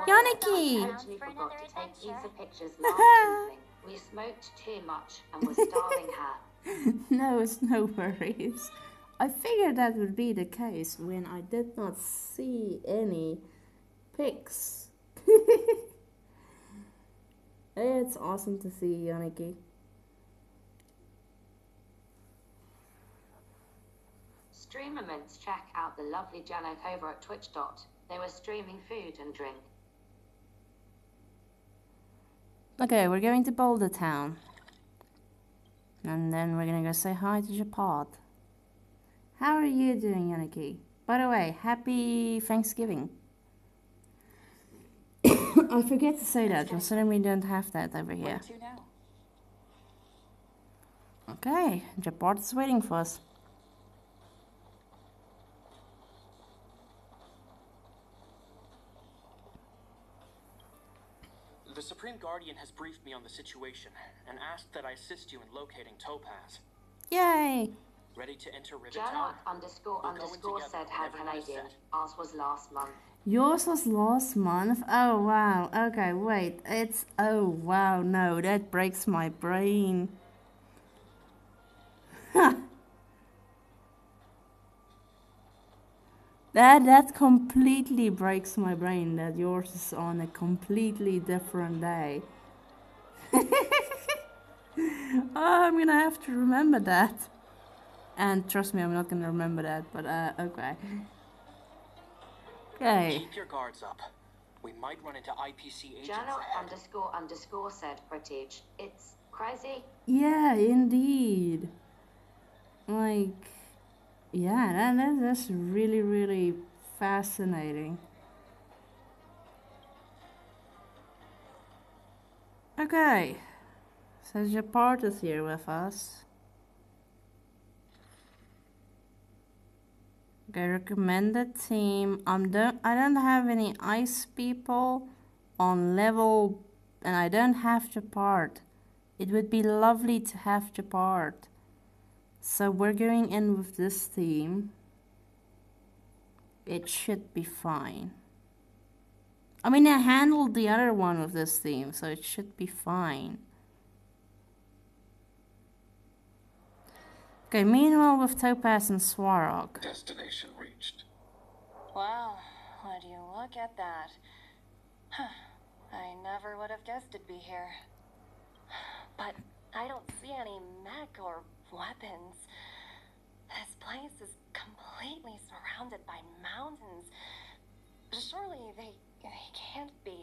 Yannicki! I totally forgot to take Eva pictures last evening. We smoked too much and were starving her. No, it's no worries. I figured that would be the case when I did not see any pics. It's awesome to see Yannicki. Streamer mints, check out the lovely Janet over at Twitch. They were streaming food and drink. Okay, we're going to Boulder Town. And then we're gonna go say hi to Japad. How are you doing, Yannicki? By the way, happy Thanksgiving. I forget to say that, considering we don't have that over here. Okay, Japart is waiting for us. The Supreme Guardian has briefed me on the situation and asked that I assist you in locating Topaz. Yay! Ready to enter Rivet Journal Tower? __ said had Canadian. Ours was last month. Yours was last month? Oh wow, okay, wait, it's... Oh wow, no, that breaks my brain. That completely breaks my brain that yours is on a completely different day. Oh, I'm gonna have to remember that. And trust me, I'm not gonna remember that, but okay. Okay. Keep your guards up. We might run into IPC agents Journal ahead. __ said British. It's crazy. Yeah, indeed. Like, yeah, that's really, really fascinating. Okay, so Japart is here with us. Okay, recommended team. I don't have any ice people on level, and I don't have Japart. It would be lovely to have Japart. So we're going in with this team. It should be fine. I mean, I handled the other one with this team, so it should be fine. Okay, meanwhile with Topaz and Swarog. Destination reached. Wow, would you look at that? I never would have guessed it'd be here. But I don't see any mech or weapons. This place is completely surrounded by mountains. Surely they can't be.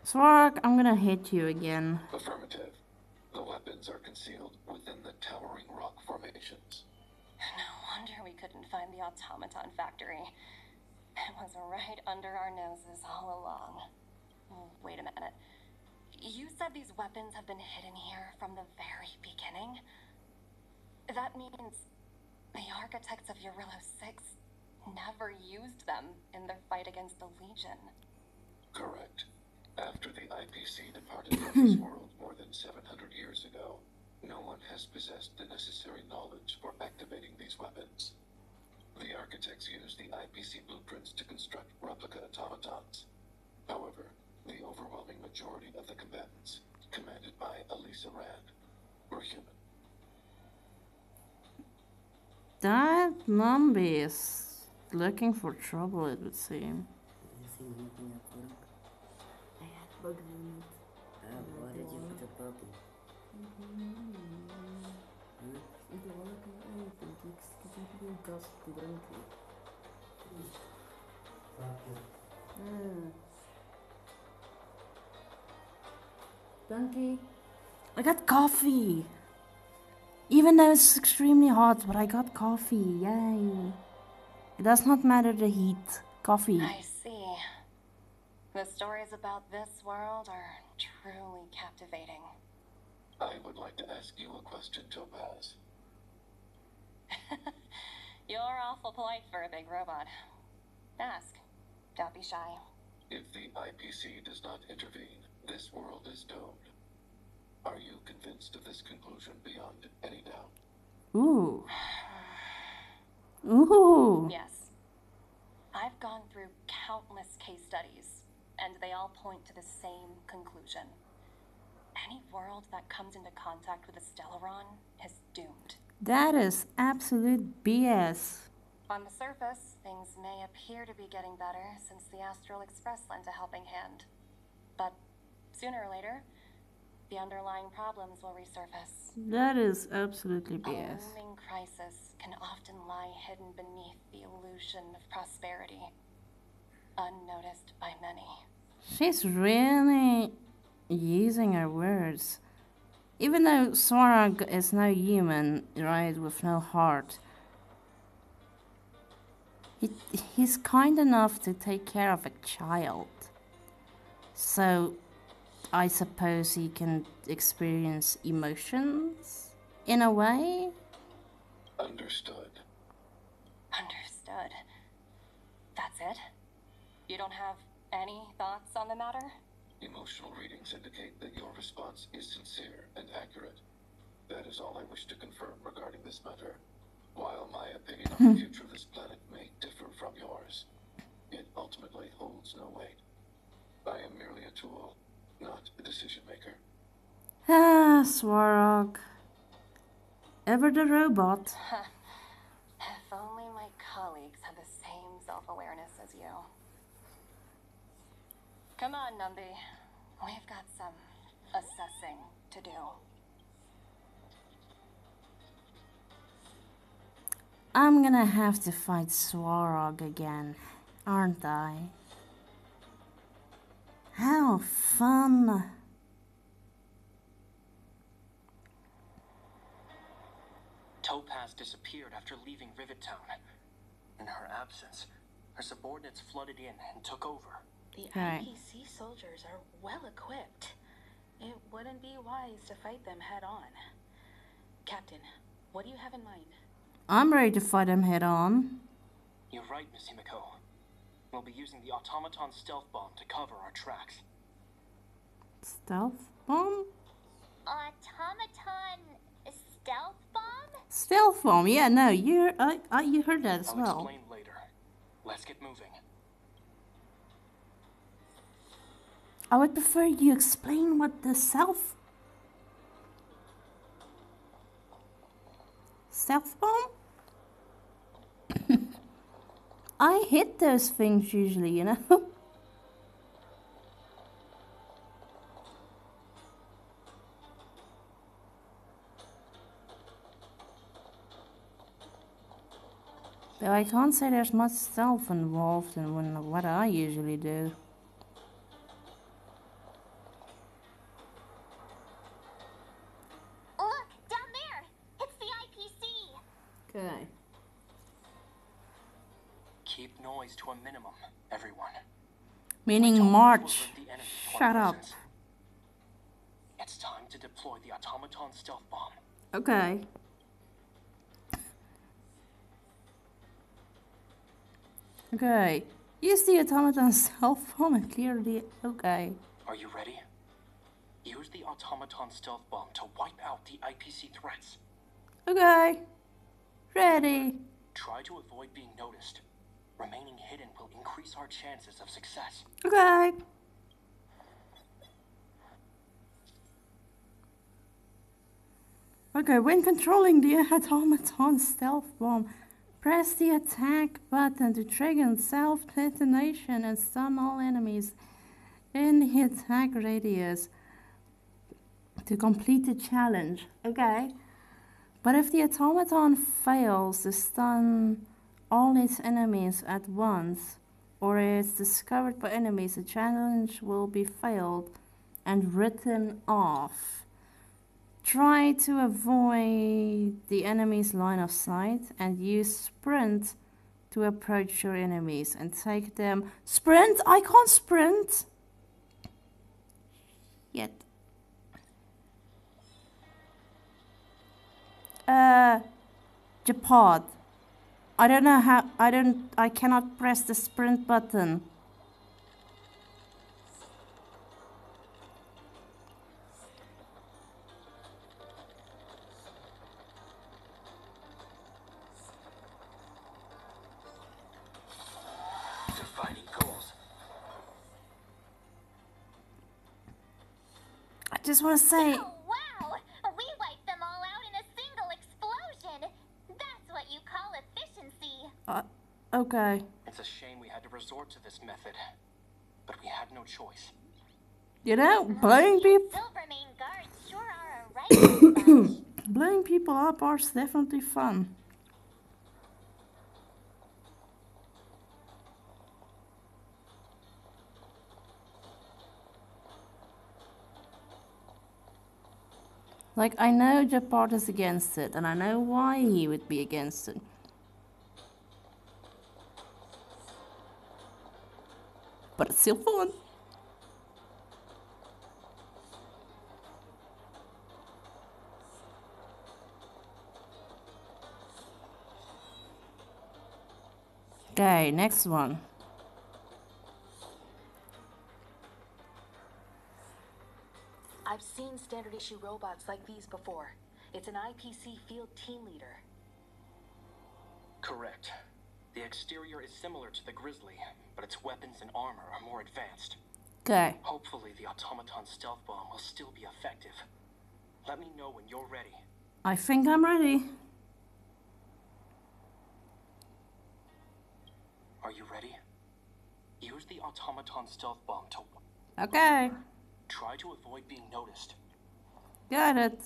Swarog, I'm gonna hit you again. Affirmative. The weapons are concealed within the towering rock formations. No wonder we couldn't find the automaton factory. It was right under our noses all along. Wait a minute. You said these weapons have been hidden here from the very beginning? That means the architects of Jarilo-VI never used them in their fight against the Legion. Correct. After the IPC departed from this world more than 700 years ago, no one has possessed the necessary knowledge for activating these weapons. The architects used the IPC blueprints to construct replica automatons. However, the overwhelming majority of the combatants, commanded by Elisa Rand, were human. That Numby is looking for trouble, it would seem. I had bugs in it. Why did you put a purple? Inte hålla på anything. Ska inte bli gas till drunkning. Donkey. I got coffee. Even though it's extremely hot, but I got coffee. Yay. It does not matter the heat. Coffee. I see. The stories about this world are truly captivating. I would like to ask you a question, Topaz. You're awful polite for a big robot. Ask. Don't be shy. If the IPC does not intervene, this world is doomed. Are you convinced of this conclusion beyond any doubt? Ooh. Ooh. Yes. I've gone through countless case studies, and they all point to the same conclusion. Any world that comes into contact with a Stellaron is doomed. That is absolute BS. On the surface, things may appear to be getting better since the Astral Express lent a helping hand. But sooner or later, the underlying problems will resurface. That is absolutely A BS. looming crisis can often lie hidden beneath the illusion of prosperity, unnoticed by many. She's really using her words. Even though Swarog is no human, right, with no heart, he's kind enough to take care of a child. So, I suppose he can experience emotions in a way. Understood. Understood. That's it? You don't have any thoughts on the matter? Emotional readings indicate that your response is sincere and accurate. That is all I wish to confirm regarding this matter. While my opinion on the future of this planet may differ from yours, it ultimately holds no weight. I am merely a tool, not a decision maker. Ah, Swarog. Ever the robot. If only my colleagues had the same self-awareness as you. Come on, Numby. We've got some assessing to do. I'm gonna have to fight Swarog again, aren't I? How fun! Topaz disappeared after leaving Rivet Town. In her absence, her subordinates flooded in and took over. The Right. IPC soldiers are well equipped. It wouldn't be wise to fight them head on. Captain, what do you have in mind? I'm ready to fight him head on. You're right, Miss Himiko. We'll be using the automaton stealth bomb to cover our tracks. Stealth bomb? Automaton stealth bomb? Stealth bomb, yeah, no, you heard that as I'll well. explain later. Let's get moving. I would prefer you explain what the stealth bomb? I hit those things usually, you know? Though I can't say there's much stealth involved in what I usually do. Look, down there! It's the IPC! Okay. Keep noise to a minimum, everyone. Meaning March. Shut up. It's time to deploy the automaton stealth bomb. Okay. Okay. Use the automaton stealth bomb and clear the... Okay. Are you ready? Use the automaton stealth bomb to wipe out the IPC threats. Okay. Ready. Try to avoid being noticed. Remaining hidden will increase our chances of success. Okay. Okay, when controlling the automaton stealth bomb, press the attack button to trigger self-detonation and stun all enemies in the attack radius to complete the challenge. Okay. But if the automaton fails to stun all its enemies at once, or is discovered by enemies, the challenge will be failed and written off. Try to avoid the enemy's line of sight and use sprint to approach your enemies and take them. Sprint? I can't sprint! Yet. Japod. I don't know how, I cannot press the sprint button. Defining goals. I just want to say... Oh, wow! We wiped them all out in a single explosion! That's what you call efficiency! Okay. It's a shame we had to resort to this method, but we had no choice. You know, blowing people... Silvermane guards sure are a right bunch. Blowing people up are definitely fun. Like, I know Japod is against it, and I know why he would be against it. But it's still fun. Okay, next one. I've seen standard issue robots like these before. It's an IPC field team leader. Correct. The exterior is similar to the Grizzly, but its weapons and armor are more advanced. Okay. Hopefully the automaton stealth bomb will still be effective. Let me know when you're ready. I think I'm ready. Are you ready? Use the automaton stealth bomb to... Okay. Try to avoid being noticed. Got it.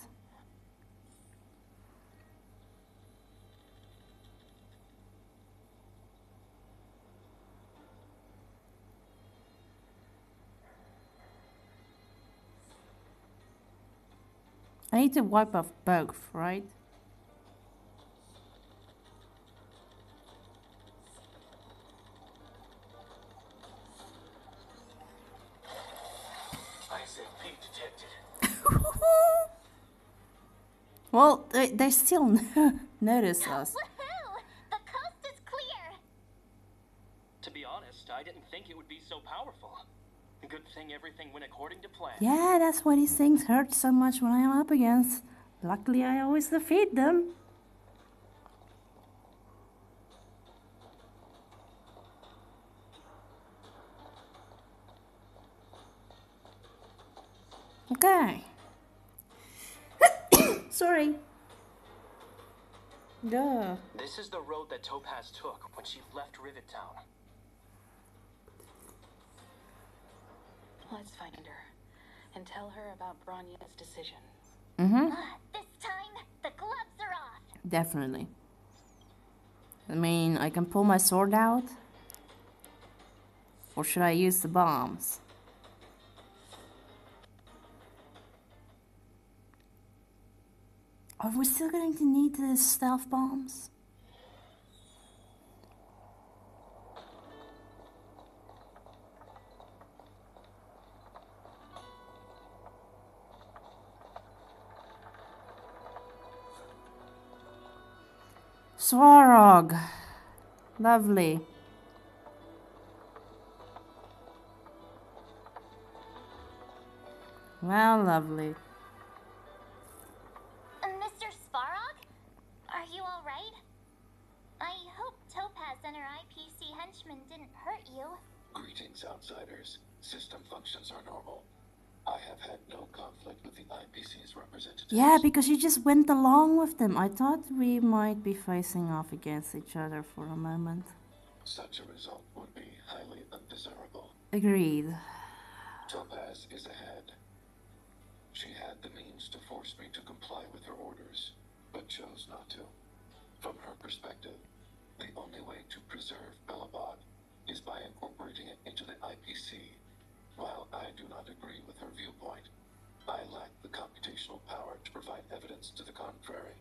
I need to wipe off both, right? Well, they still notice us. Woohoo! The coast is clear! To be honest, I didn't think it would be so powerful. Good thing everything went according to plan. Yeah, that's why these things hurt so much when I am up against. Luckily, I always defeat them. Okay. Sorry. Duh. This is the road that Topaz took when she left Rivet Town. Let's find her and tell her about Branya's decision. Mm-hmm. This time, the gloves are off. Definitely. I mean, I can pull my sword out. Or should I use the bombs? Are we still going to need the stealth bombs? Swarog. Lovely. Well, lovely. Mr. Svarog? Are you alright? I hope Topaz and her IPC henchmen didn't hurt you. Greetings, outsiders. System functions are normal. I have had no conflict with the IPC's representatives. Yeah, because you just went along with them. I thought we might be facing off against each other for a moment. Such a result would be highly undesirable. Agreed. Topaz is ahead. She had the means to force me to comply with her orders, but chose not to. From her perspective, the only way to preserve Belobog is by incorporating it into the IPC. While I do not agree with her viewpoint, I lack the computational power to provide evidence to the contrary.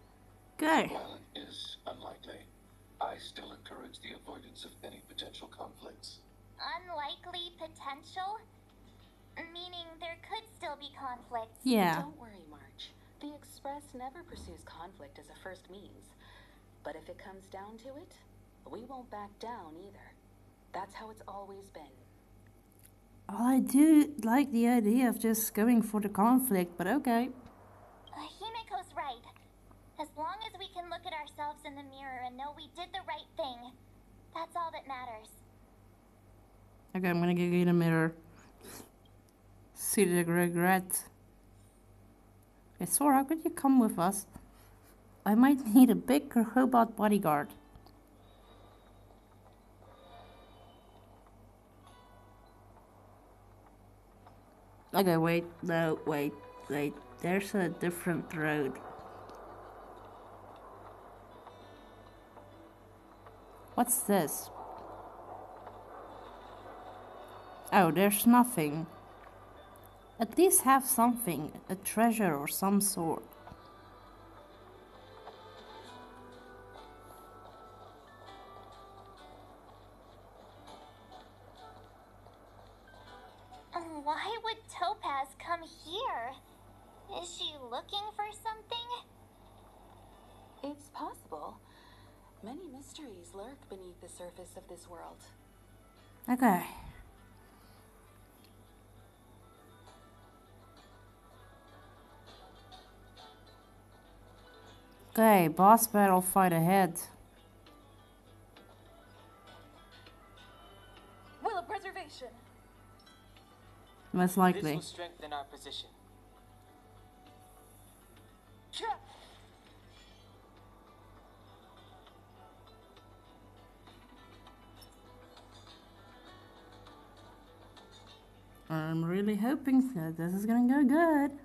Okay. While it is unlikely, I still encourage the avoidance of any potential conflicts. Unlikely potential? Meaning there could still be conflicts. Yeah. Don't worry, March. The Express never pursues conflict as a first means. But if it comes down to it, we won't back down either. That's how it's always been. I do like the idea of just going for the conflict, but okay. Himiko's right. As long as we can look at ourselves in the mirror and know we did the right thing, that's all that matters. Okay, I'm gonna go get a mirror. See the regret. Okay, Sora, could you come with us? I might need a big robot bodyguard. Okay, wait, no, wait. There's a different road. What's this? Oh, there's nothing. At least have something, a treasure or some sort. Why would Topaz come here? Is she looking for something? It's possible. Many mysteries lurk beneath the surface of this world. Okay. Okay, boss battle fight ahead. Will of preservation. Most likely. This will strengthen our position. I'm really hoping that this is gonna go good.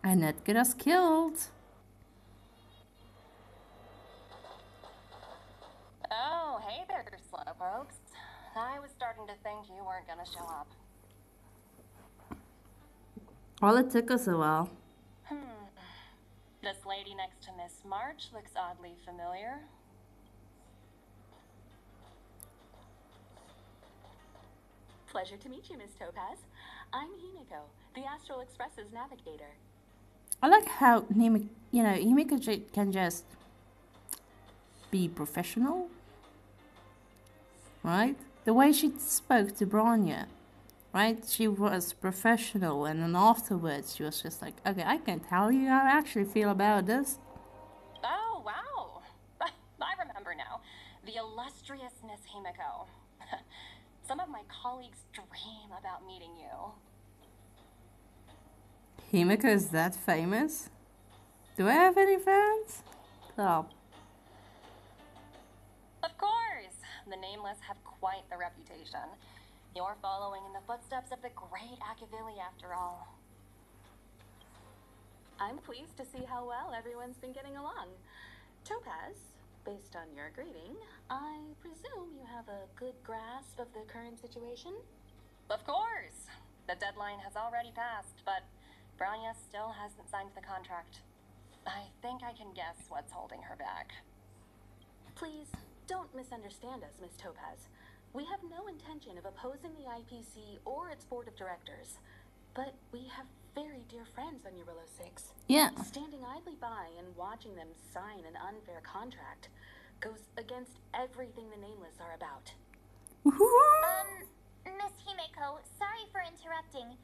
And not get us killed. Oh, hey there, slowpokes. I was starting to think you weren't gonna show up. Well, it took us a while. This lady next to Miss March looks oddly familiar. Pleasure to meet you, Miss Topaz. I'm Himiko, the Astral Express's navigator. I like how Himiko can just be professional, right? The way she spoke to Branya, right? She was professional, and then afterwards she was just like, okay, I can tell you how I actually feel about this. Oh, wow. I remember now. The illustrious Miss Himiko. Some of my colleagues dream about meeting you. Himiko is that famous? Do I have any fans? Oh. Of course! The Nameless have quite the reputation. You're following in the footsteps of the great Akavili, after all. I'm pleased to see how well everyone's been getting along. Topaz, based on your greeting, I presume you have a good grasp of the current situation? Of course! The deadline has already passed, but Branya still hasn't signed the contract. I think I can guess what's holding her back. Please, don't misunderstand us, Miss Topaz. We have no intention of opposing the IPC or its board of directors, but we have very dear friends on Jarilo-VI. Yeah. Standing idly by and watching them sign an unfair contract goes against everything the Nameless are about. Miss Himiko, sorry for interrupting,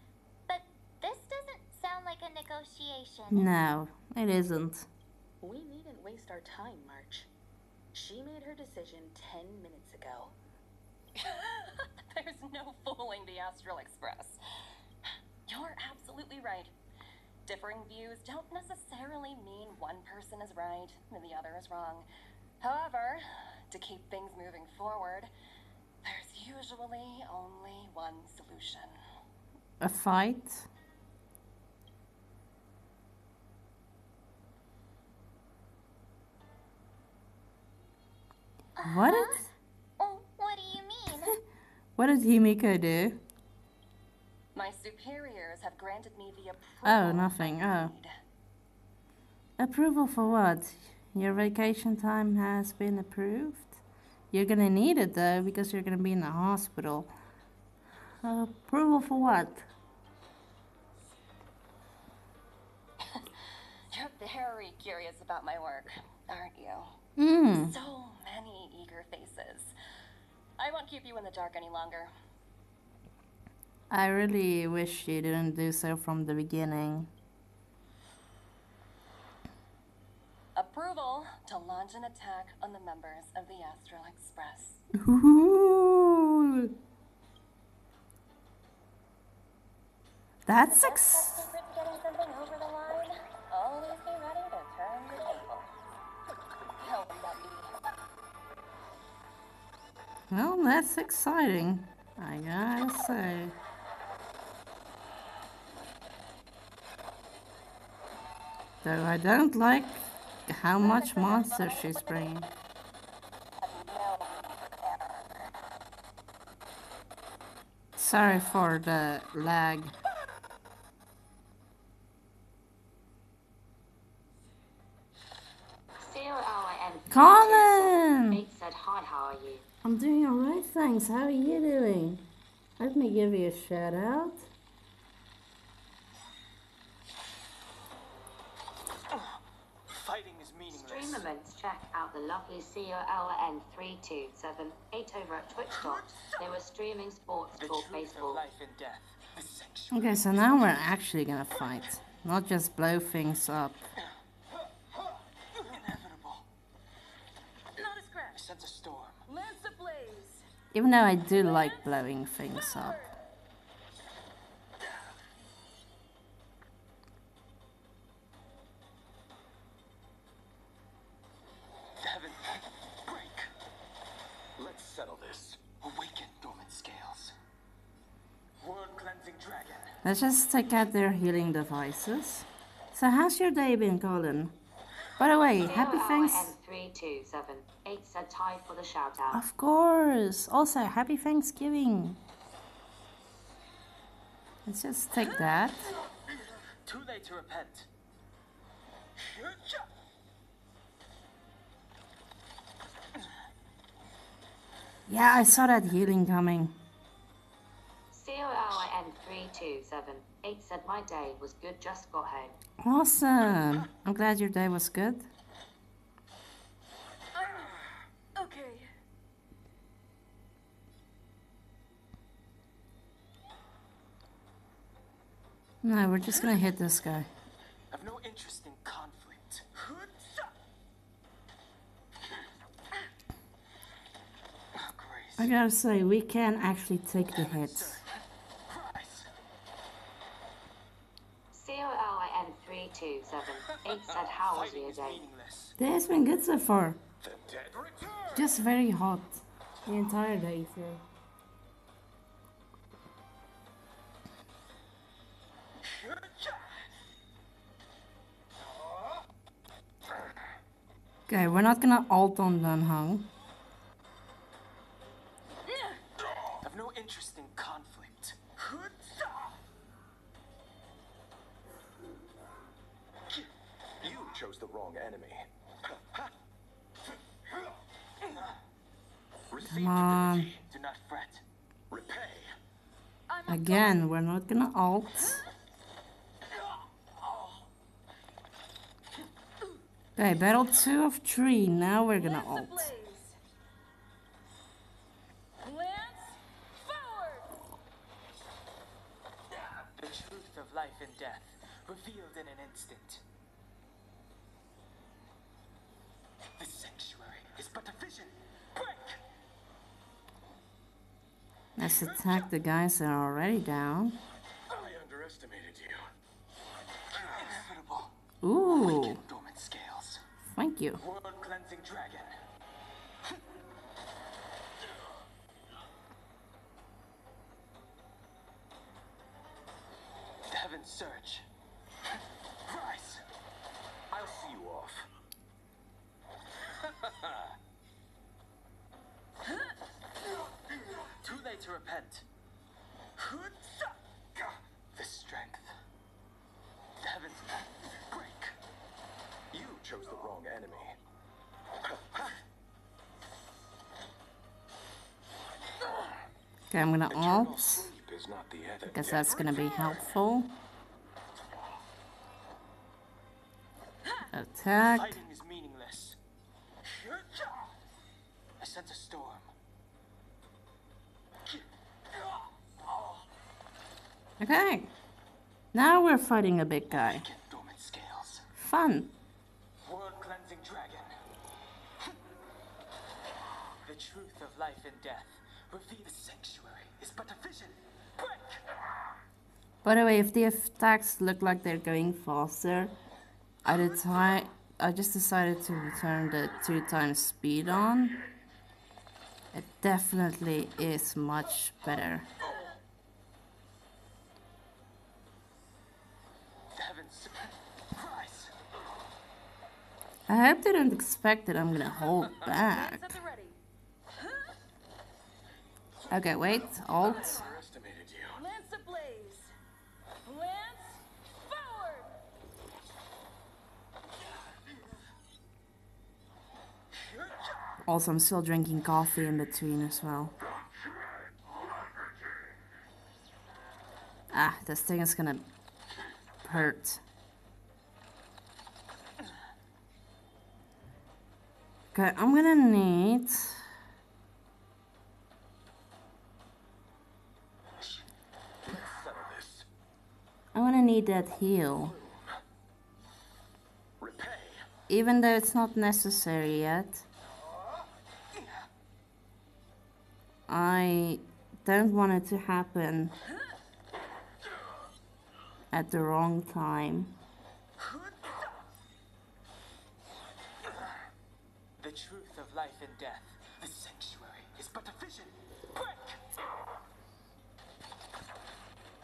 but this doesn't sound like a negotiation. No, it isn't. We needn't waste our time, March. She made her decision 10 minutes ago. There's no fooling the Astral Express. You're absolutely right. Differing views don't necessarily mean one person is right and the other is wrong. However, to keep things moving forward, there's usually only one solution. A fight? What? What do you mean? What did Himiko do? My superiors have granted me the approval. Oh, nothing. Oh. Approval for what? Your vacation time has been approved? You're gonna need it though, because you're gonna be in the hospital. Approval for what? You're very curious about my work, aren't you? So many eager faces. I won't keep you in the dark any longer. I really wish you didn't do so from the beginning. Approval to launch an attack on the members of the Astral Express. Ooh. That's Getting something over the line. Always be ready to turn the table. How would that be? Well, that's exciting, I gotta say. Though I don't like how much monster she's bringing. Sorry for the lag. Colin! Said hi, how are you? I'm doing alright, thanks. How are you doing? Let me give you a shout out. Fighting is meaningless. the lovely COLN3278 over at Twitch Talk. They were streaming sports talk baseball. Okay, so now we're actually gonna fight, not just blow things up. Inevitable. Not a scratch. Sense a storm. Lance ablaze. Even though I do like blowing things up. Heaven, break. Let's settle this. Awaken dormant scales. World cleansing dragon. Let's just take out their healing devices. So how's your day been, Colin? By the way, happy thanks. COLN3278 said tied for the shout out. Of course. Also, happy Thanksgiving. Let's just take that. Too late to repent. Yeah, I saw that healing coming. COLN3278 said my day was good, just got home. Awesome. I'm glad your day was good. Okay. No, we're just gonna hit this guy. I've no interest in conflict. I gotta say, we can actually take the hits. COLN3278 said how was your day? Day's been good so far. Just very hot the entire day, so. Okay, we're not gonna ult on Dunhung. I've no interest in conflict. You chose the wrong enemy. Come on. Do not fret. Repay. Again, we're not gonna ult. Okay, battle 2 of 3. Now we're gonna ult. The truth of life and death, revealed in an instant. The sanctuary is but a vision. Break! Let's attack the guys that are already down. I underestimated you. Inevitable. Ooh, Dormant scales. thank you. World cleansing dragon. Heaven's surge. Rise. I'll see you off. Too late to repent. The strength. The heavens break. You chose the wrong enemy. Okay, I'm gonna ult. Sleep is not the other. Guess that's gonna be helpful. Attack. Fighting is meaningless. I sense a storm. Okay. Now we're fighting a big guy. Dormant scales. Fun. World cleansing dragon. The truth of life and death. Reveal the sanctuary is but a vision. Break! By the way, if the attacks look like they're going faster, I just decided to turn the 2x speed on. It definitely is much better. Heavens. Rise. I hope they don't expect that I'm gonna hold back. Okay, wait, ult. Underestimated you. Lance ablaze. Lance forward. Also, I'm still drinking coffee in between as well. Ah, this thing is gonna hurt. Okay, I'm gonna need... I'm gonna need that heal. Even though it's not necessary yet. I don't want it to happen at the wrong time. The truth of life and death. The sanctuary is but a vision. Break!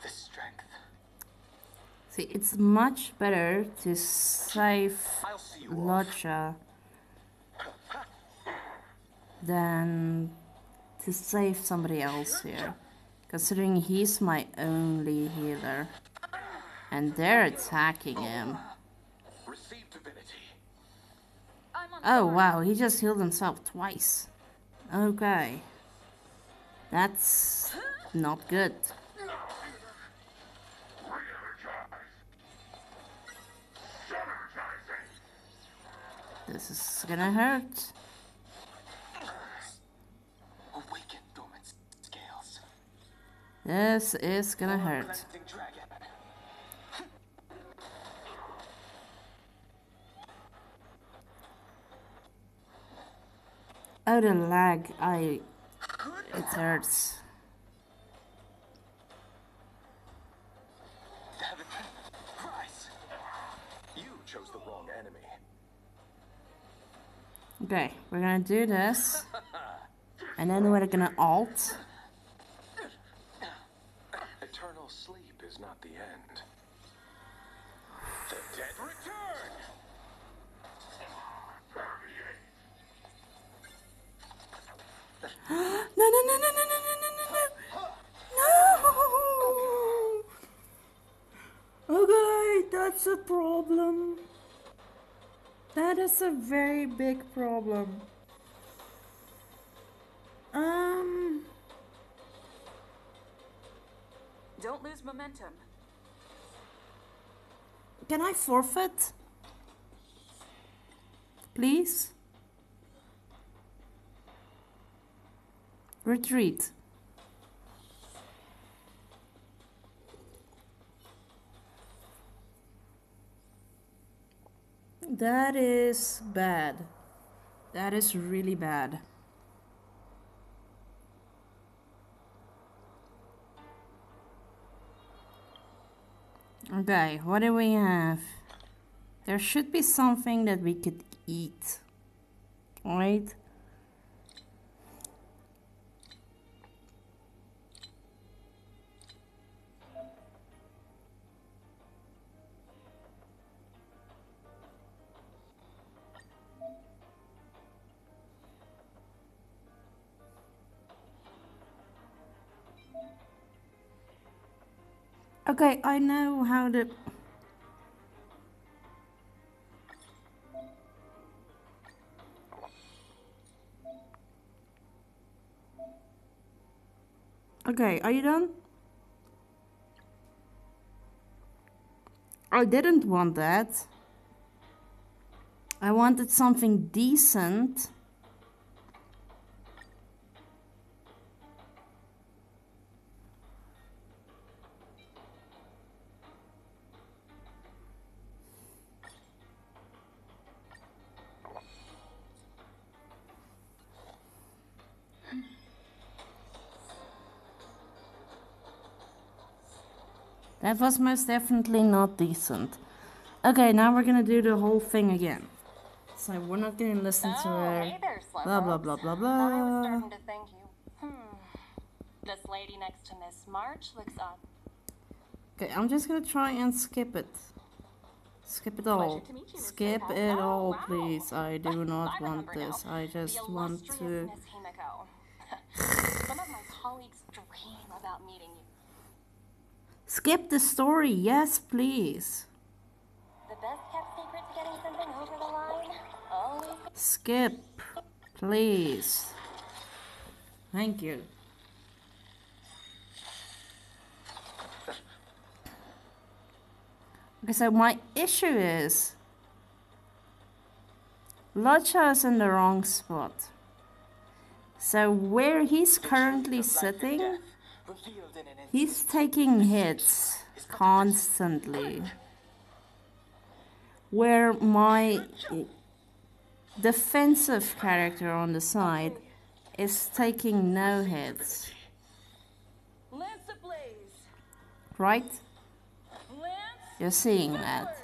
The strength. See, it's much better to save Lodja than to save somebody else here. Considering he's my only healer. And they're attacking him. Oh wow, he just healed himself twice. Okay. That's not good. This is gonna hurt. Awaken dormant scales. This is gonna hurt. Oh, the lag. It hurts. You chose the wrong enemy. Okay, we're gonna do this. And then we're gonna alt. Eternal sleep is not the end. The dead return! No, no, no, no, no, no, no, no, no, no! Okay, that's a problem. That is a very big problem. Don't lose momentum. Can I forfeit? Please? Retreat. That is bad. That is really bad. Okay, what do we have? There should be something that we could eat. Right? Okay, I know how to... Okay, are you done? I didn't want that. I wanted something decent. That was most definitely not decent. Okay, now we're gonna do the whole thing again. So we're not gonna listen to her. Hey there, Blah blah blah blah blah. I was starting to thank you. This lady next to Miss March looks odd. Okay, I'm just gonna try and skip it. Skip it all. Skip it all, please. I do not want this. I just want to... Miss Himiko. Some of my colleagues dream about meeting you. Skip the story, yes, please. The best kept secret to getting something over the line? Always. Skip, please. Thank you. Okay, so my issue is Locha is in the wrong spot. So where he's currently sitting, he's taking hits constantly. Where my defensive character on the side is taking no hits. Right? You're seeing that.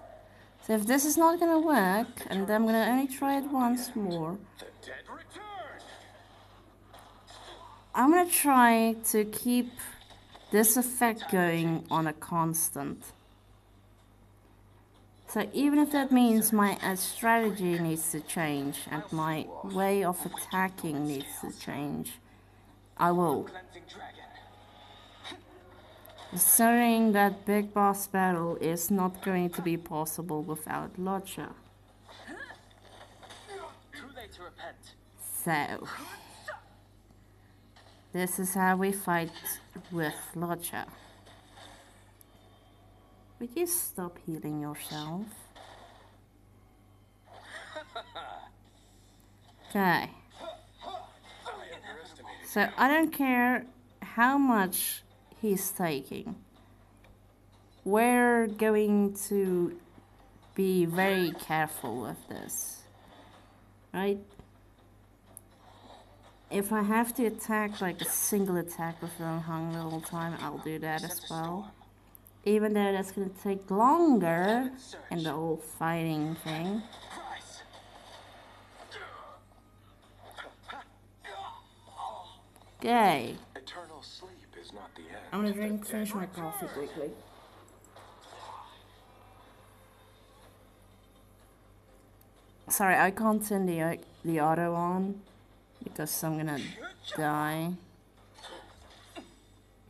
So if this is not gonna work, and I'm gonna only try it once more, I'm gonna try to keep this effect going on a constant. So even if that means my strategy needs to change and my way of attacking needs to change, I will. Considering that big boss battle is not going to be possible without Locha. So, this is how we fight with Locha. Would you stop healing yourself? Okay. So I don't care how much he's taking. We're going to be very careful with this. Right? If I have to attack like a single attack with Hung the whole time, I'll do that as well. Even though that's gonna take longer in the whole fighting thing. Okay. Eternal sleep is not the end. I'm gonna finish my coffee quickly. Sorry, I can't turn the auto on because I'm gonna die.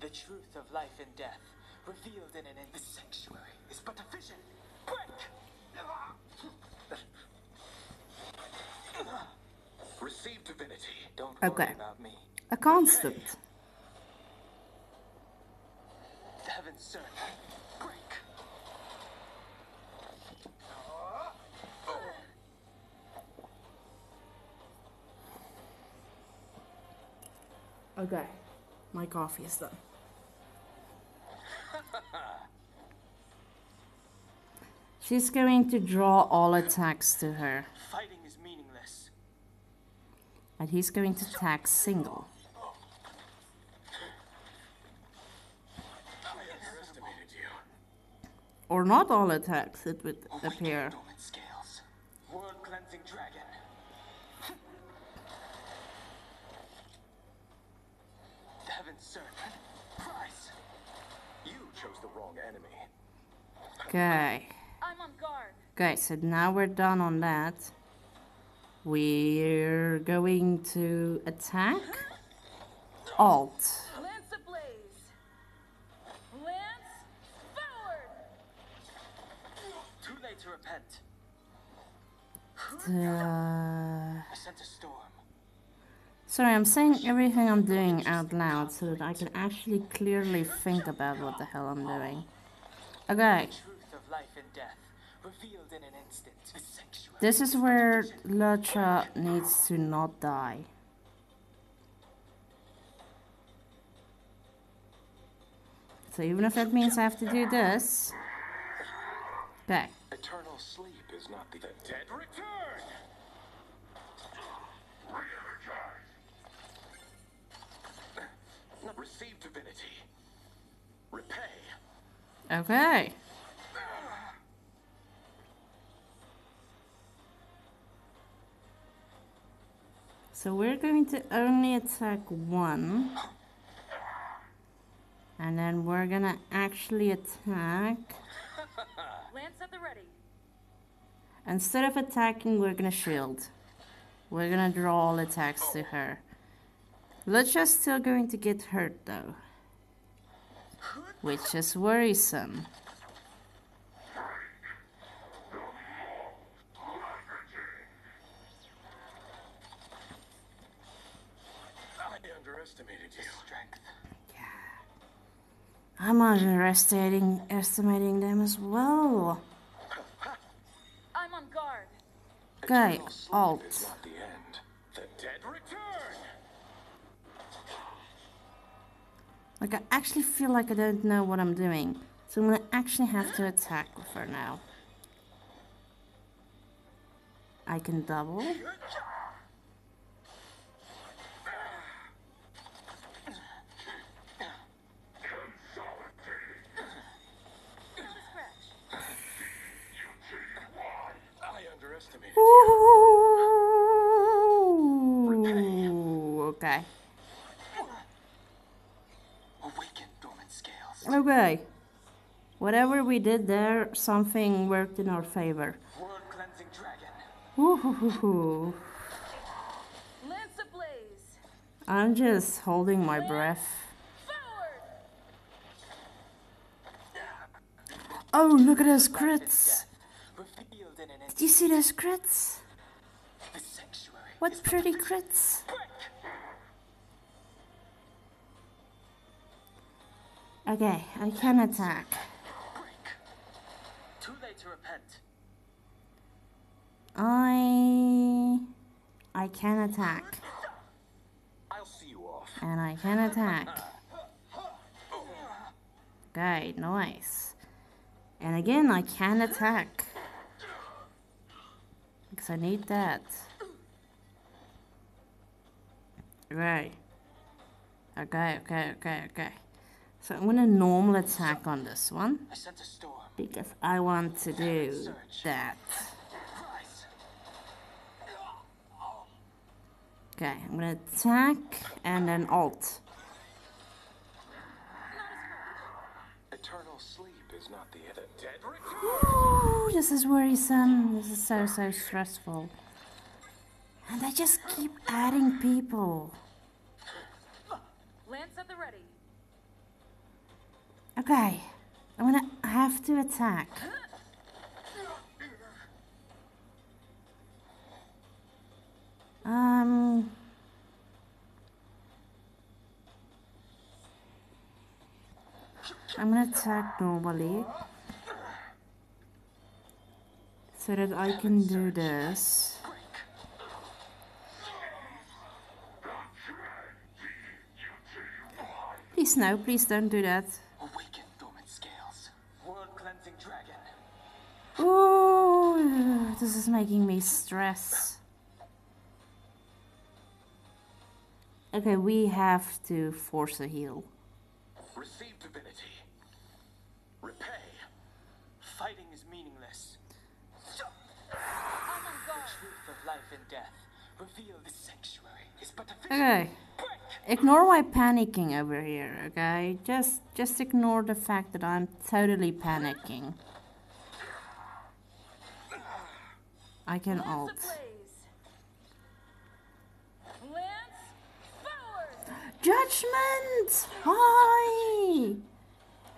The truth of life and death, revealed in an endless sanctuary, is but a vision. Break! Receive divinity. Don't Okay. worry about me. A constant. The heavens serve. Break! Okay, my coffee is done. She's going to draw all attacks to her. Fighting is meaningless. And he's going to attack single. I underestimated you. Or not all attacks, it would appear. Scales. World cleansing dragon. The heavens serve. Price. You chose the wrong enemy. Okay. I'm on guard. Okay, so now we're done on that. We're going to attack. Alt. Lance ablaze. Lance forward. Too late to repent. I sent a storm. Sorry, I'm saying everything I'm doing out loud so that I can actually clearly think about what the hell I'm doing. Okay. Truth of life and death, revealed in an instant. This is where Locha needs to not die. So even if that means I have to do this. Okay. Eternal sleep is not the dead return. Receive divinity. Repay. Okay. So we're going to only attack one. And then we're gonna actually attack. Lance at the ready. Instead of attacking, we're gonna shield. We're gonna draw all attacks to her. Lucha's still going to get hurt though. Which is worrisome. I underestimated you. Strength. I'm estimating them as well. I'm on guard. Okay, Eternal sleep alt. is not the end. The dead return. Like, I actually feel like I don't know what I'm doing. So I'm gonna actually have to attack with her now. I can double. Ooh, okay. Awaken dormant scales. Okay. Whatever we did there, something worked in our favor. World cleansing dragon. Ooh. Lance ablaze. I'm just holding my breath. Oh, look at those crits. Did you see those crits? What pretty crits. Okay, I can attack. Too late to repent. I can attack. I'll see you off. And I can attack. Okay, nice. And again, I can attack. Because I need that. Right. Okay. So I'm gonna normal attack on this one. I sent a storm. Because I want to do that. Okay, I'm gonna attack and then alt. Eternal sleep is not the dead return. Ooh, this is worrisome. This is so stressful. And they just keep adding people. Lance at the ready. Okay, I'm gonna have to attack. I'm gonna attack normally so that I can do this. Please no, please don't do that. Awaken dormant scales. World cleansing dragon. Ooh, this is making me stress. Okay, we have to force a heal. Receive divinity. Repay. Fighting is meaningless. The truth of life and death. Reveal the sanctuary is but a vision. Okay. Ignore my panicking over here, okay? Just ignore the fact that I'm totally panicking. I can alt. Judgment! Hi!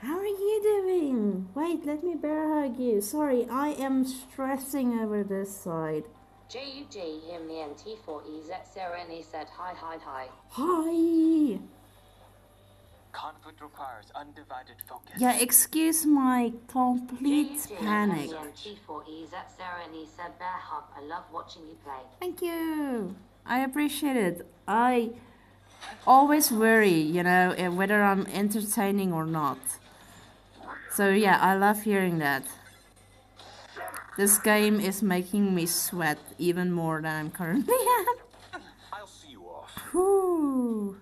How are you doing? Wait, let me bear hug you. Sorry, I am stressing over this side. JUG, him, the T4E, Zetsera, and he said hi. Hi! Conflict requires undivided focus. Yeah, excuse my complete JUG, panic. him, the T4E, Zetsera, and he said bear hug. I love watching you play. Thank you. I appreciate it. I always worry, you know, whether I'm entertaining or not. So yeah, I love hearing that. This game is making me sweat even more than I'm currently at. I'll see you off. Whew.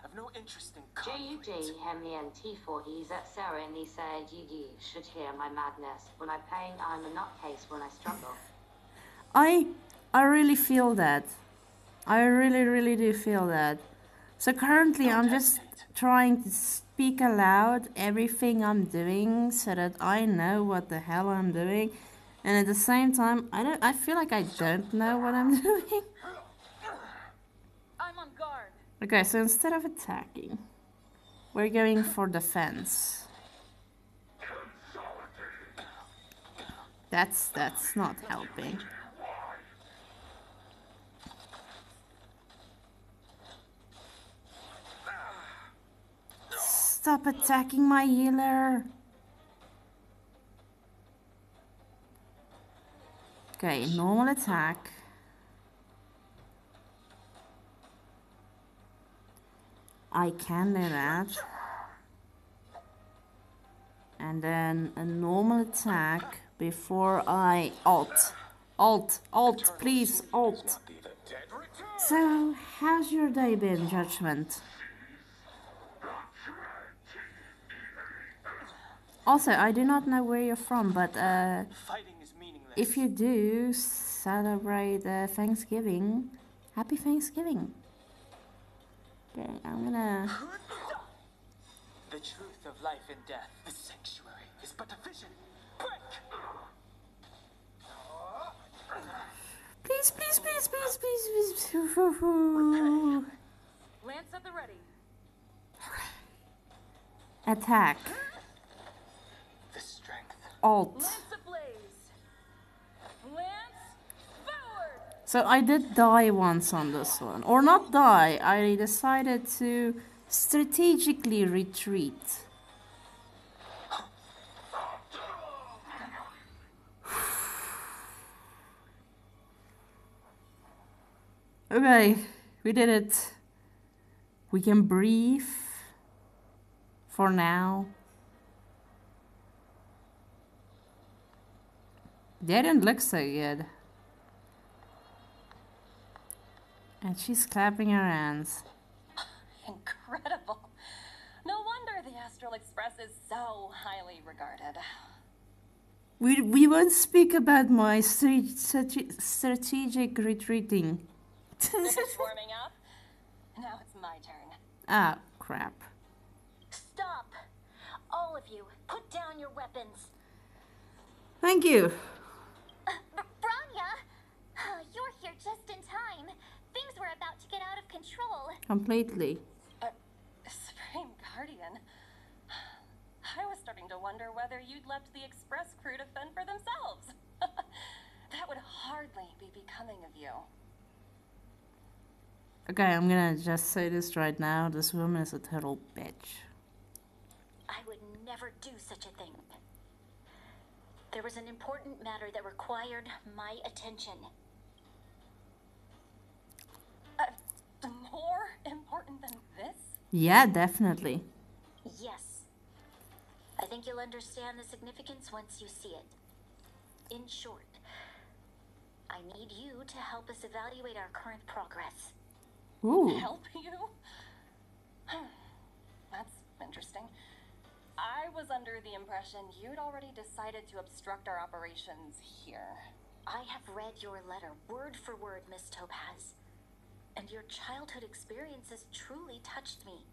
I've no interest in JUG, him, the T4E, Zetsera, and he said you should hear my madness. When I'm playing, I'm a nutcase when I struggle. I really feel that. I really do feel that. So currently I'm just trying to speak aloud everything I'm doing so that I know what the hell I'm doing, and at the same time I feel like I don't know what I'm doing. I'm on guard. Okay, so instead of attacking, we're going for defense. That's not helping. Stop attacking my healer. Okay, normal attack. I can do that. And then a normal attack before I alt, please, alt. So, how's your day been, Judgment? Also, I do not know where you're from, but if you do celebrate Thanksgiving, happy Thanksgiving. Okay, I'm gonna... The truth of life and death, the sanctuary, is but a vision. Break! Please, please, please, please, please, please. Lance at the ready. Attack. The strength. Alt. Lance ablaze. Lance forward. So I did die once on this one. Or not die, I decided to strategically retreat. Okay, we did it. We can breathe for now. They didn't look so good. And she's clapping her hands. Incredible. No wonder the Astral Express is so highly regarded. We won't speak about my strategic retreating. It's warming up. Now it's my turn. Ah, crap. Stop! All of you, put down your weapons. Thank you. Branya! You're here just in time. Things were about to get out of control. Completely. But, Supreme Guardian, I was starting to wonder whether you'd left the Express crew to fend for themselves. That would hardly be becoming of you. Okay, I'm gonna just say this right now. This woman is a total bitch. I would never do such a thing. There was an important matter that required my attention. More important than this? Yeah, definitely. Yes. I think you'll understand the significance once you see it. In short, I need you to help us evaluate our current progress. Ooh. Help you? That's interesting. I was under the impression you'd already decided to obstruct our operations here. I have read your letter word for word, Miss Topaz. And your childhood experiences truly touched me.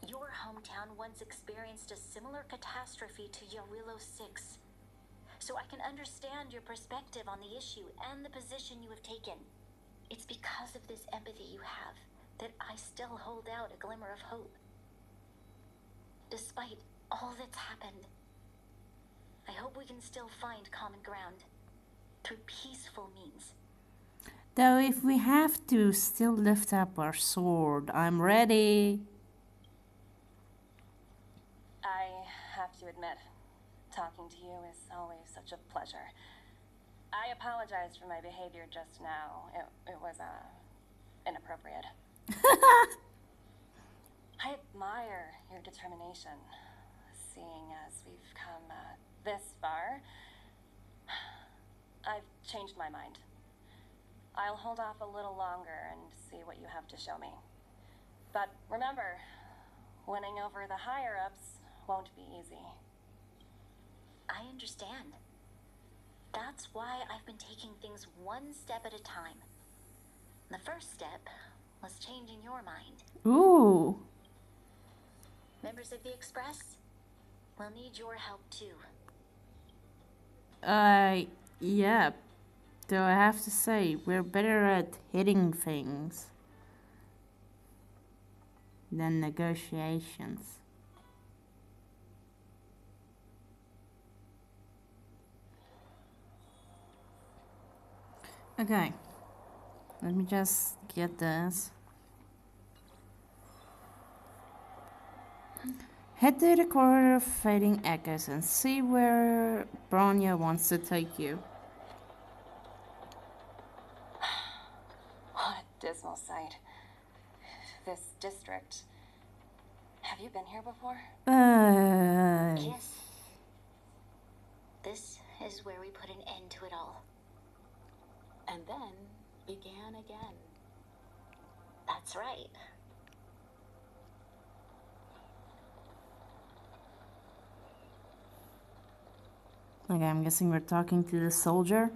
Your hometown once experienced a similar catastrophe to Jarilo-VI. So I can understand your perspective on the issue and the position you have taken. It's because of this empathy you have that I still hold out a glimmer of hope. Despite all that's happened, I hope we can still find common ground through peaceful means. Though if we have to still lift up our sword, I'm ready. I have to admit, talking to you is always such a pleasure. I apologize for my behavior just now. It was, inappropriate. I admire your determination. Seeing as we've come, this far, I've changed my mind. I'll hold off a little longer and see what you have to show me. But remember, winning over the higher-ups won't be easy. I understand. That's why I've been taking things one step at a time. The first step was changing your mind. Ooh. Members of the Express will need your help too. Yeah. Though I have to say, we're better at hitting things than negotiations. Okay. Let me just get this. Head to the corridor of fading echoes and see where Bronya wants to take you. What a dismal sight. This district. Have you been here before? Yes. This is where we put an end to it all. And then began again. That's right. Okay, I'm guessing we're talking to the soldier.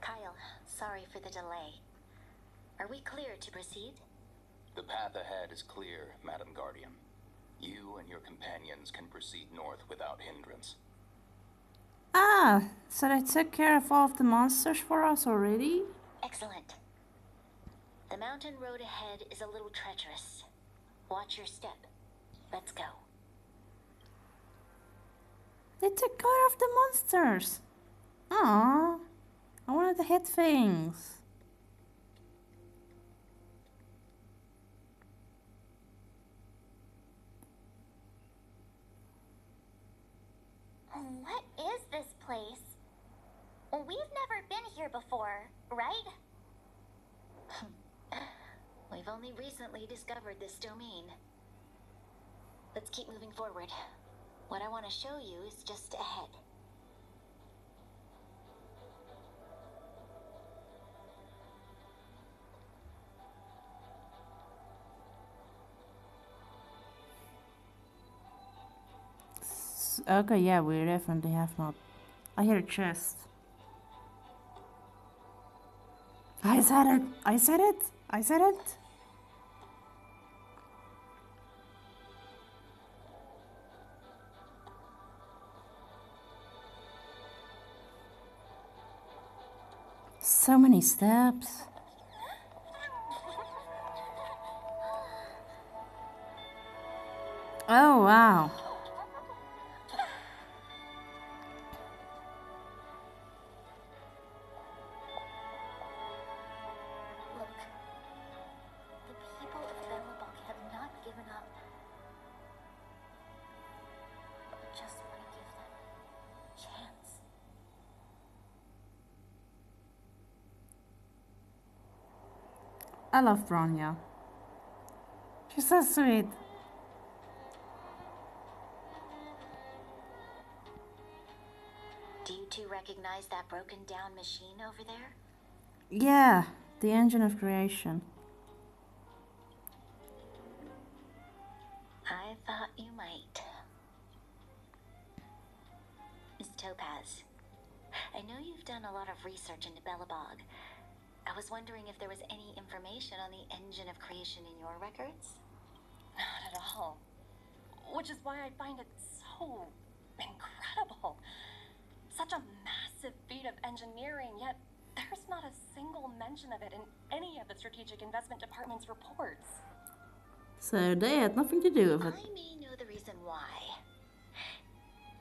Kyle, sorry for the delay. Are we clear to proceed? The path ahead is clear, Madam Guardian. You and your companions can proceed north without hindrance. Ah, so they took care of all of the monsters for us already? Excellent. The mountain road ahead is a little treacherous. Watch your step. Let's go. They took care of the monsters. Aww, I wanted to hit things. What is this place? We've never been here before, right? We've only recently discovered this domain. Let's keep moving forward. What I want to show you is just ahead. Okay, yeah, we definitely have not. I hear a chest. I said it! I said it! I said it! So many steps. Oh, wow. Look, the people of Belobog have not given up. I just want to give them a chance. I love Bronya. She's so sweet. Do you two recognize that broken down machine over there? Yeah, the engine of creation. I thought you might. Miss Topaz, I know you've done a lot of research into Belobog. I was wondering if there was any information on the engine of creation in your records? Not at all. Which is why I find it so incredible. Such a massive feat of engineering, yet there's not a single mention of it in any of the Strategic Investment Department's reports. So they had nothing to do with it. I may know the reason why.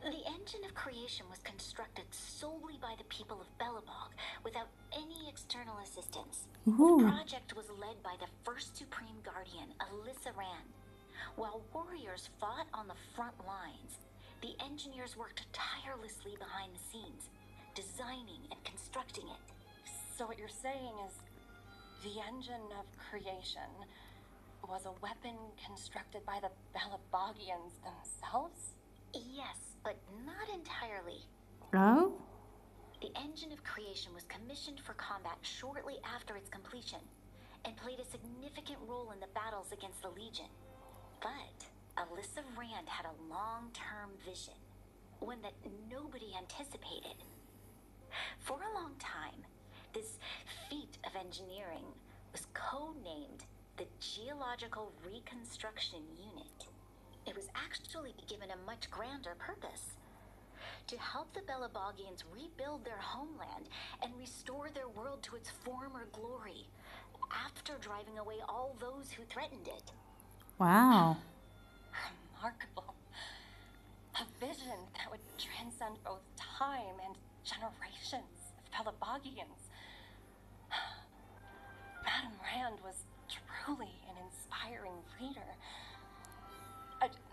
The engine of creation was constructed solely by the people of Belobog, without any external assistance. Ooh. The project was led by the first Supreme Guardian, Alyssa Rand. While warriors fought on the front lines, the engineers worked tirelessly behind the scenes, designing and constructing it. So what you're saying is the engine of creation was a weapon constructed by the Belobogians themselves? Yes, but not entirely. Oh? The engine of creation was commissioned for combat shortly after its completion, and played a significant role in the battles against the Legion. But Alyssa Rand had a long-term vision, one that nobody anticipated. For a long time, this feat of engineering was codenamed the Geological Reconstruction Unit. It was actually given a much grander purpose: to help the Belobogians rebuild their homeland and restore their world to its former glory, after driving away all those who threatened it. Wow. Remarkable. A vision that would transcend both time and generations of Belobogians. Madame Rand was truly an inspiring leader.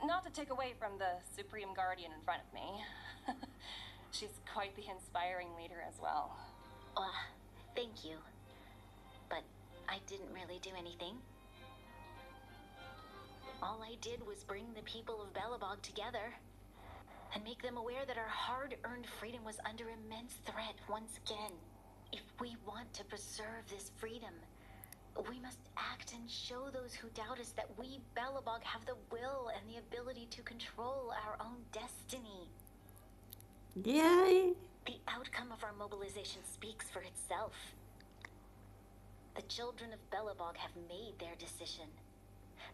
Not to take away from the Supreme Guardian in front of me. She's quite the inspiring leader as well. Thank you. But I didn't really do anything. All I did was bring the people of Belobog together and make them aware that our hard-earned freedom was under immense threat once again. If we want to preserve this freedom, we must act and show those who doubt us that we, Belobog, have the will and the ability to control our own destiny. Yay! The outcome of our mobilization speaks for itself. The children of Belobog have made their decision.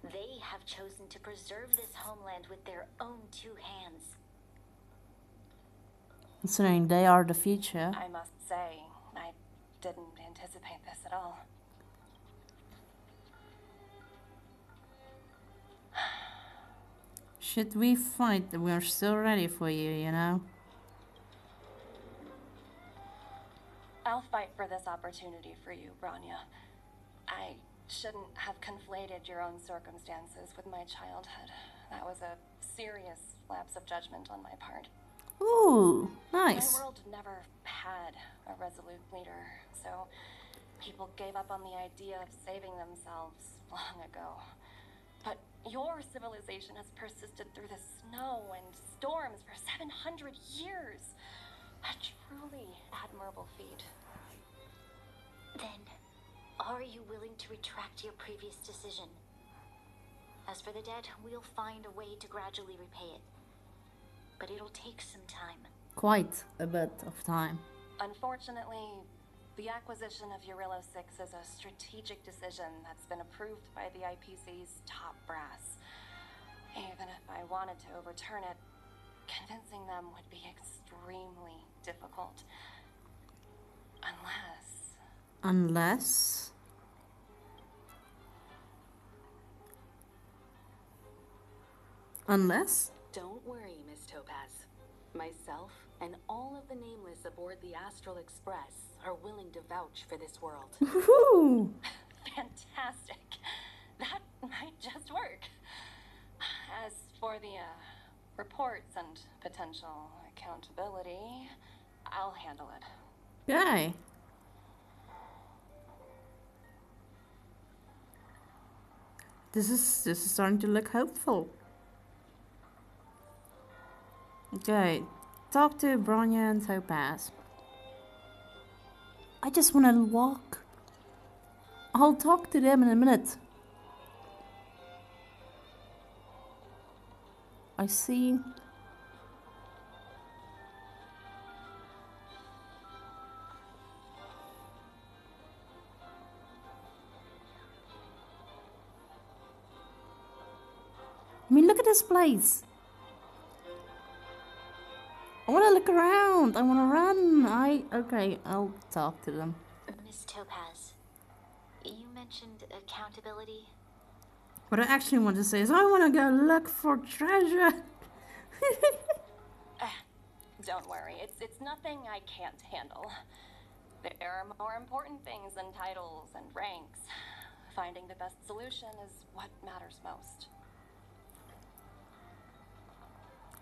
They have chosen to preserve this homeland with their own two hands. Considering they are the future. I must say, I didn't anticipate this at all. Should we fight? We're still ready for you, you know? I'll fight for this opportunity for you, Branya. I shouldn't have conflated your own circumstances with my childhood. That was a serious lapse of judgment on my part. Ooh, nice. My world never had a resolute leader, so people gave up on the idea of saving themselves long ago. But your civilization has persisted through the snow and storms for 700 years. A truly admirable feat. Then, are you willing to retract your previous decision? As for the debt, we'll find a way to gradually repay it. But it'll take some time. Quite a bit of time. Unfortunately, the acquisition of Jarilo-VI is a strategic decision that's been approved by the IPC's top brass. Even if I wanted to overturn it, convincing them would be extremely difficult. Unless... Don't worry, Miss Topaz. Myself and all of the nameless aboard the Astral Express are willing to vouch for this world. Woohoo! Fantastic. That might just work. As for the reports and potential accountability, I'll handle it. Yay. This is starting to look hopeful. Okay, talk to Branya and Topaz. I just want to walk. I'll talk to them in a minute. I see. I mean, look at this place. I want to look around. I want to run. Okay, I'll talk to them. Miss Topaz, you mentioned accountability. What I actually want to say is I want to go look for treasure. Don't worry, it's nothing I can't handle. There are more important things than titles and ranks. Finding the best solution is what matters most.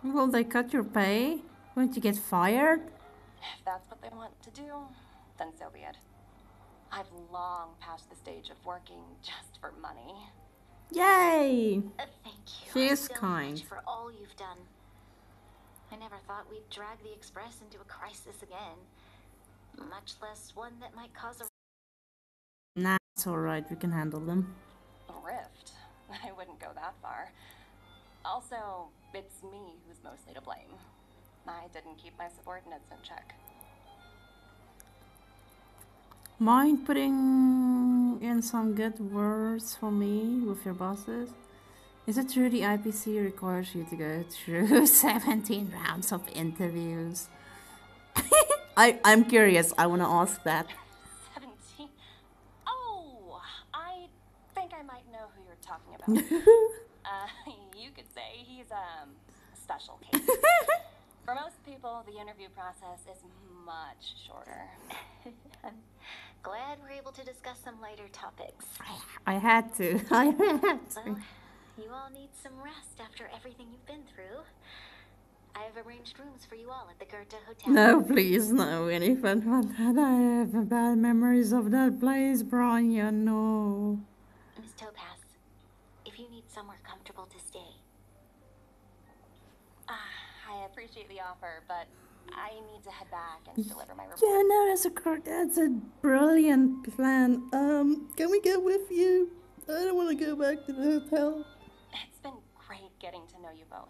Will they cut your pay? Won't you get fired? If that's what they want to do, then so be it. I've long passed the stage of working just for money. Yay! Thank you. She is so kind. much for all you've done. I never thought we'd drag the Express into a crisis again. Much less one that might cause a... Nah, it's alright. We can handle them. A rift? I wouldn't go that far. Also, it's me who's mostly to blame. I didn't keep my subordinates in check. Mind putting in some good words for me with your bosses? Is it true the IPC requires you to go through 17 rounds of interviews? I'm curious. I want to ask that. 17? Oh, I think I might know who you're talking about. You could say he's a special case. For most people, the interview process is much shorter. I'm glad we're able to discuss some lighter topics. I had to. I had to. Well, You all need some rest after everything you've been through. I've arranged rooms for you all at the Goethe Hotel. No, please, no, anything like that. I have bad memories of that place, Brian, no. Miss Topaz, if you need somewhere comfortable to stay. I appreciate the offer, but I need to head back and deliver my report. Yeah, no, that's a brilliant plan. Can we go with you? I don't want to go back to the hotel. It's been great getting to know you both.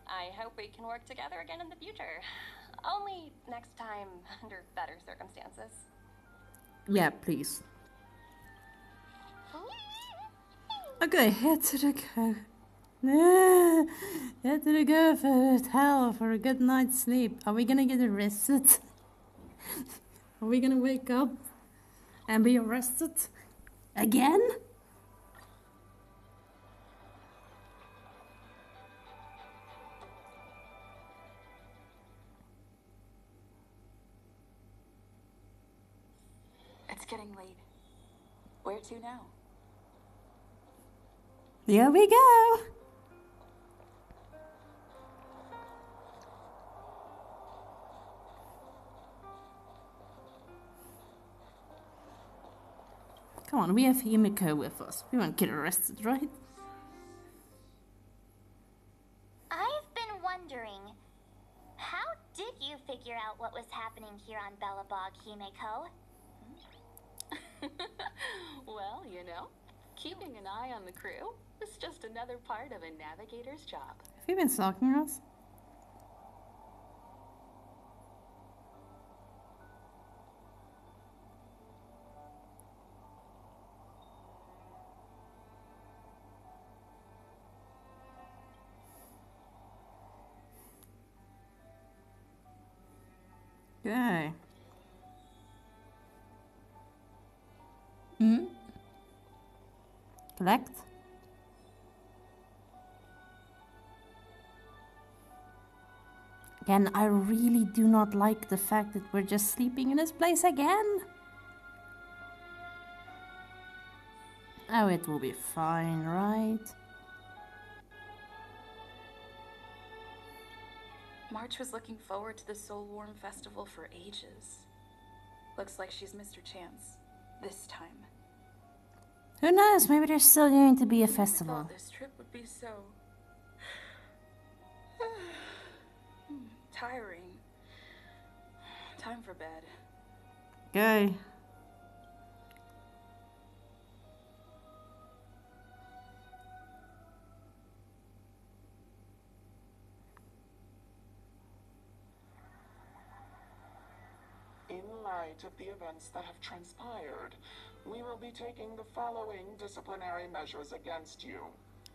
I hope we can work together again in the future. Only next time under better circumstances. Yeah, please. Okay, head to the head to the Goethe Hotel for a good night's sleep. Are we gonna get arrested? Are we gonna wake up and be arrested again? It's getting late. Where to now? Here we go. Come on, we have Himiko with us. We won't get arrested, right? I've been wondering, how did you figure out what was happening here on Belobog, Himiko? Well, you know, keeping an eye on the crew is just another part of a navigator's job. Have you been stalking us? Okay. Collect. Again, I really do not like the fact that we're just sleeping in this place again. Oh, it will be fine, right? March was looking forward to the Soul Warm Festival for ages. Looks like she's missed her chance. This time. Who knows? Maybe there's still going to be a I festival. thought this trip would be so... tiring. Time for bed. Okay. In light of the events that have transpired, we will be taking the following disciplinary measures against you.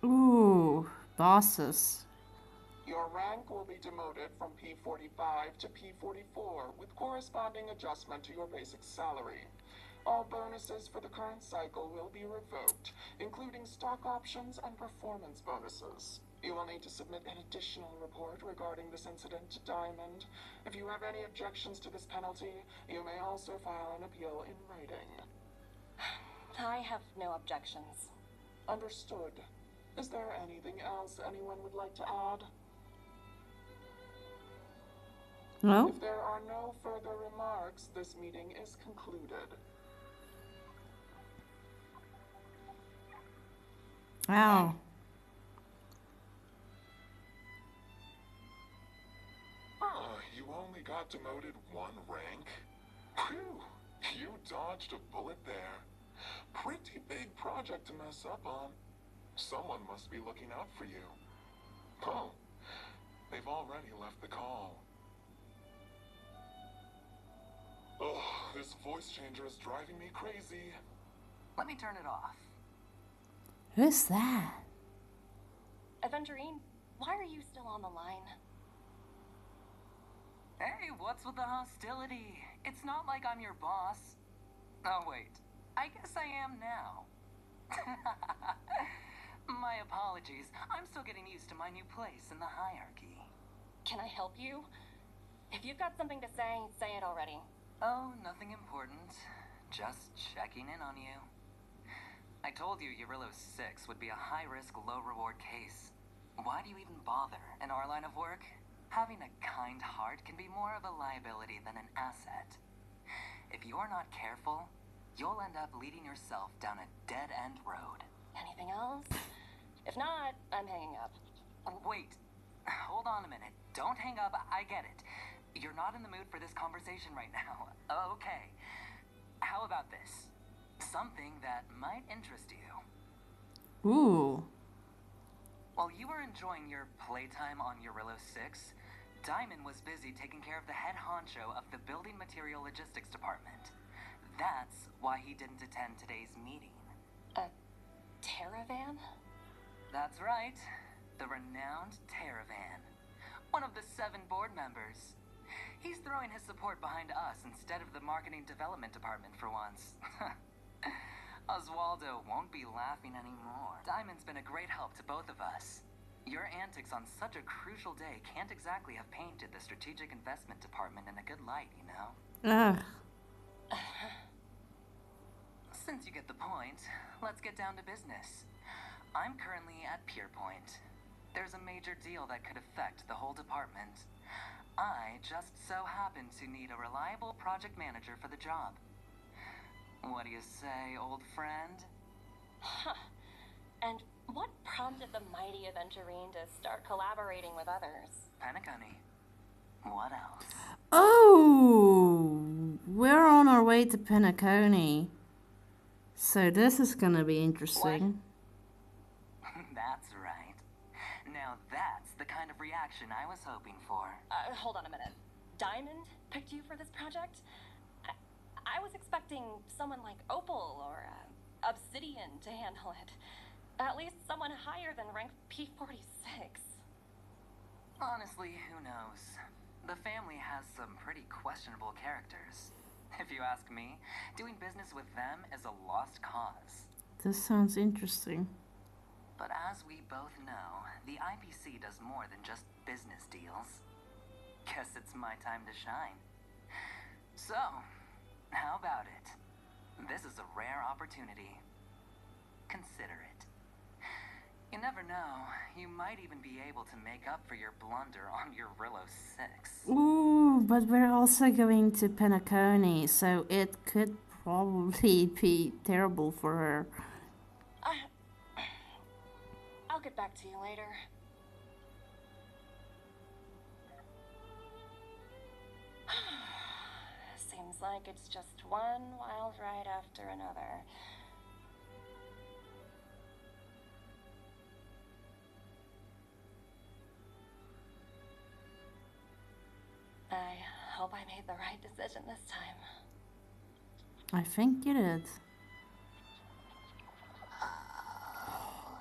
Ooh, bosses. Your rank will be demoted from P45 to P44 with corresponding adjustment to your basic salary. All bonuses for the current cycle will be revoked, including stock options and performance bonuses. You will need to submit an additional report regarding this incident to Diamond. If you have any objections to this penalty, you may also file an appeal in writing. I have no objections. Understood. Is there anything else anyone would like to add? No? If there are no further remarks, this meeting is concluded. Wow. Oh, you only got demoted one rank? Phew, you dodged a bullet there. Pretty big project to mess up on. Someone must be looking out for you. Oh, they've already left the call. Oh, this voice changer is driving me crazy. Let me turn it off. Who's that? Aventurine, why are you still on the line? Hey, what's with the hostility? It's not like I'm your boss. Oh, wait. I guess I am now. My apologies. I'm still getting used to my new place in the hierarchy. Can I help you? If you've got something to say it already. Oh, nothing important. Just checking in on you. I told you Jarilo-VI would be a high-risk, low-reward case. Why do you even bother? In our line of work, having a kind heart can be more of a liability than an asset. If you're not careful, you'll end up leading yourself down a dead-end road. Anything else? If not, I'm hanging up. Wait. Hold on a minute. Don't hang up. I get it. You're not in the mood for this conversation right now. Okay. How about this? Something that might interest you. Ooh. While you were enjoying your playtime on Jarilo-VI, Diamond was busy taking care of the head honcho of the Building Material Logistics Department. That's why he didn't attend today's meeting. A Teravan? That's right. The renowned Teravan. One of the 7 board members. He's throwing his support behind us instead of the Marketing Development Department for once. Oswaldo won't be laughing anymore. Diamond's been a great help to both of us. Your antics on such a crucial day can't exactly have painted the Strategic Investment Department in a good light, you know? Ugh. Since you get the point, let's get down to business. I'm currently at Pier Point. There's a major deal that could affect the whole department. I just so happen to need a reliable project manager for the job. What do you say, old friend? Huh. And what prompted the mighty Aventurine to start collaborating with others? Penacony. What else? Oh, we're on our way to Penacony. So this is gonna be interesting. That's right. Now that's the kind of reaction I was hoping for. Hold on a minute. Diamond picked you for this project? I was expecting someone like Opal or Obsidian to handle it. At least someone higher than rank P46. Honestly, who knows? The family has some pretty questionable characters. If you ask me, doing business with them is a lost cause. This sounds interesting. But as we both know, the IPC does more than just business deals. Guess it's my time to shine. So, how about it? This is a rare opportunity. Consider it. You never know, you might even be able to make up for your blunder on your Jarilo-VI. Ooh, but we're also going to Penacony, so it could probably be terrible for her. I'll get back to you later. Seems like it's just one wild ride after another. I hope I made the right decision this time. I think you did.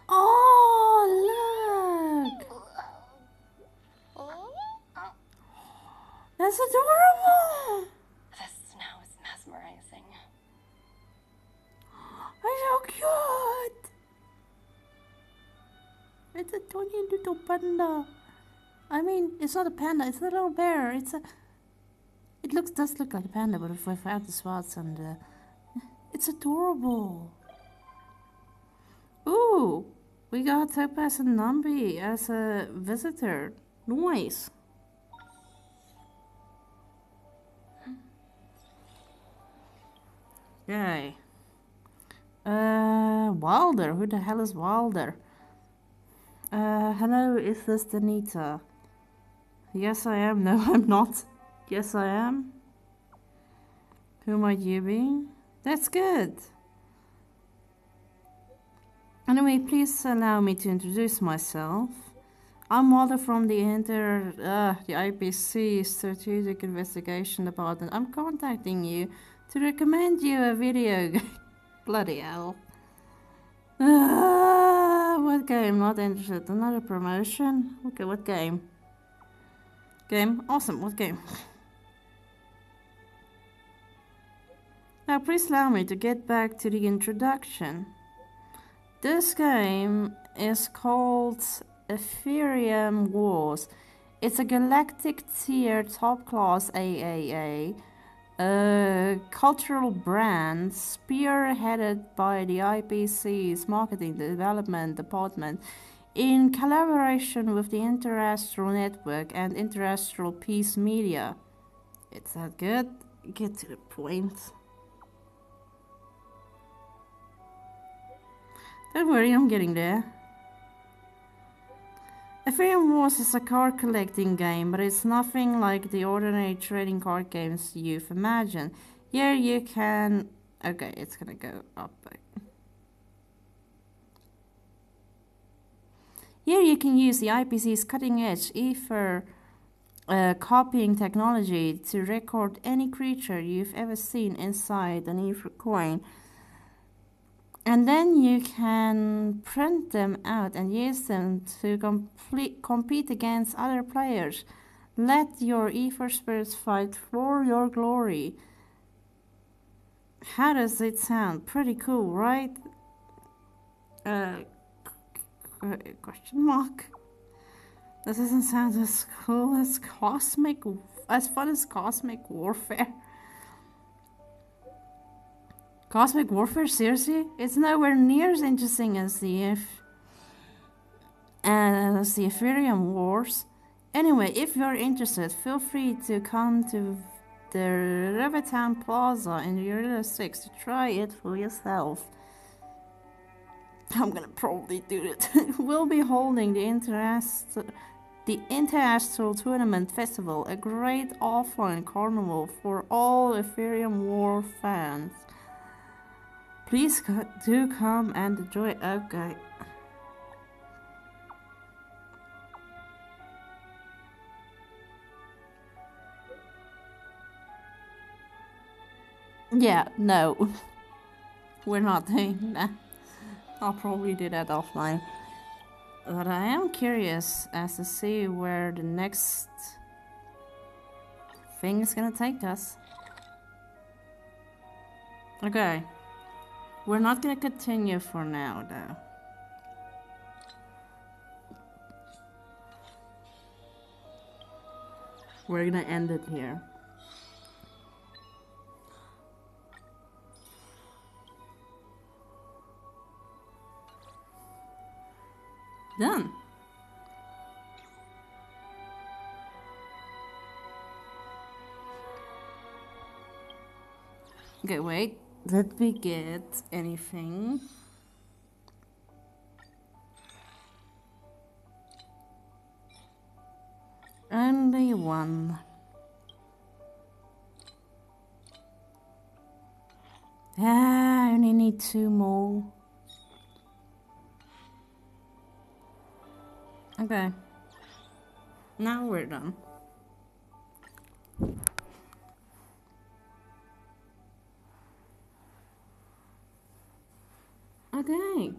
Oh, look! That's adorable! This snow is mesmerizing. It's so cute! It's a tiny little panda. I mean, it's not a panda, it's a little bear. It does look like a panda, but without the spots, and it's adorable. Ooh, we got Topaz and Nambi as a visitor. Nice. Yay. Wilder. Who the hell is Wilder? Hello, is this Danita? Yes, I am. No, I'm not. Yes, I am. Who might you be? That's good. Anyway, please allow me to introduce myself. I'm Walter from the IPC Strategic Investigation Department. I'm contacting you to recommend you a video game. Bloody hell. What game? Not interested. Another promotion? Okay, what game? Game? Awesome, what game? Now please allow me to get back to the introduction. This game is called Ethereum Wars. It's a galactic tier top class AAA cultural brand spearheaded by the IPC's Marketing Development Department in collaboration with the Interastral Network and Interastral Peace Media. It's that good? Get to the point. Don't worry, I'm getting there. Ethereum Wars is a card collecting game, but it's nothing like the ordinary trading card games you've imagined. Here you can... Okay, it's gonna go up. Here you can use the IPC's cutting-edge Ether copying technology to record any creature you've ever seen inside an Ether coin. And then you can print them out and use them to compete against other players. Let your Ether spirits fight for your glory. How does it sound? Pretty cool, right? Question mark. That doesn't sound as cool as as fun as Cosmic Warfare. Cosmic Warfare, seriously? It's nowhere near as interesting as the Ethereum Wars. Anyway, if you're interested, feel free to come to the Rivertown Plaza in Jarilo-VI to try it for yourself. I'm gonna probably do it. We'll be holding the Interastral Tournament Festival, a great offline carnival for all Ethereum War fans. Please do come and enjoy. Okay. Yeah, no. We're not doing that. I'll probably do that offline. But I am curious as to see where the next thing is gonna take us. Okay. We're not gonna continue for now, though. We're gonna end it here. Done. Okay, wait. Did we get anything? Only one. Ah, I only need 2 more. Okay. Now we're done. Okay.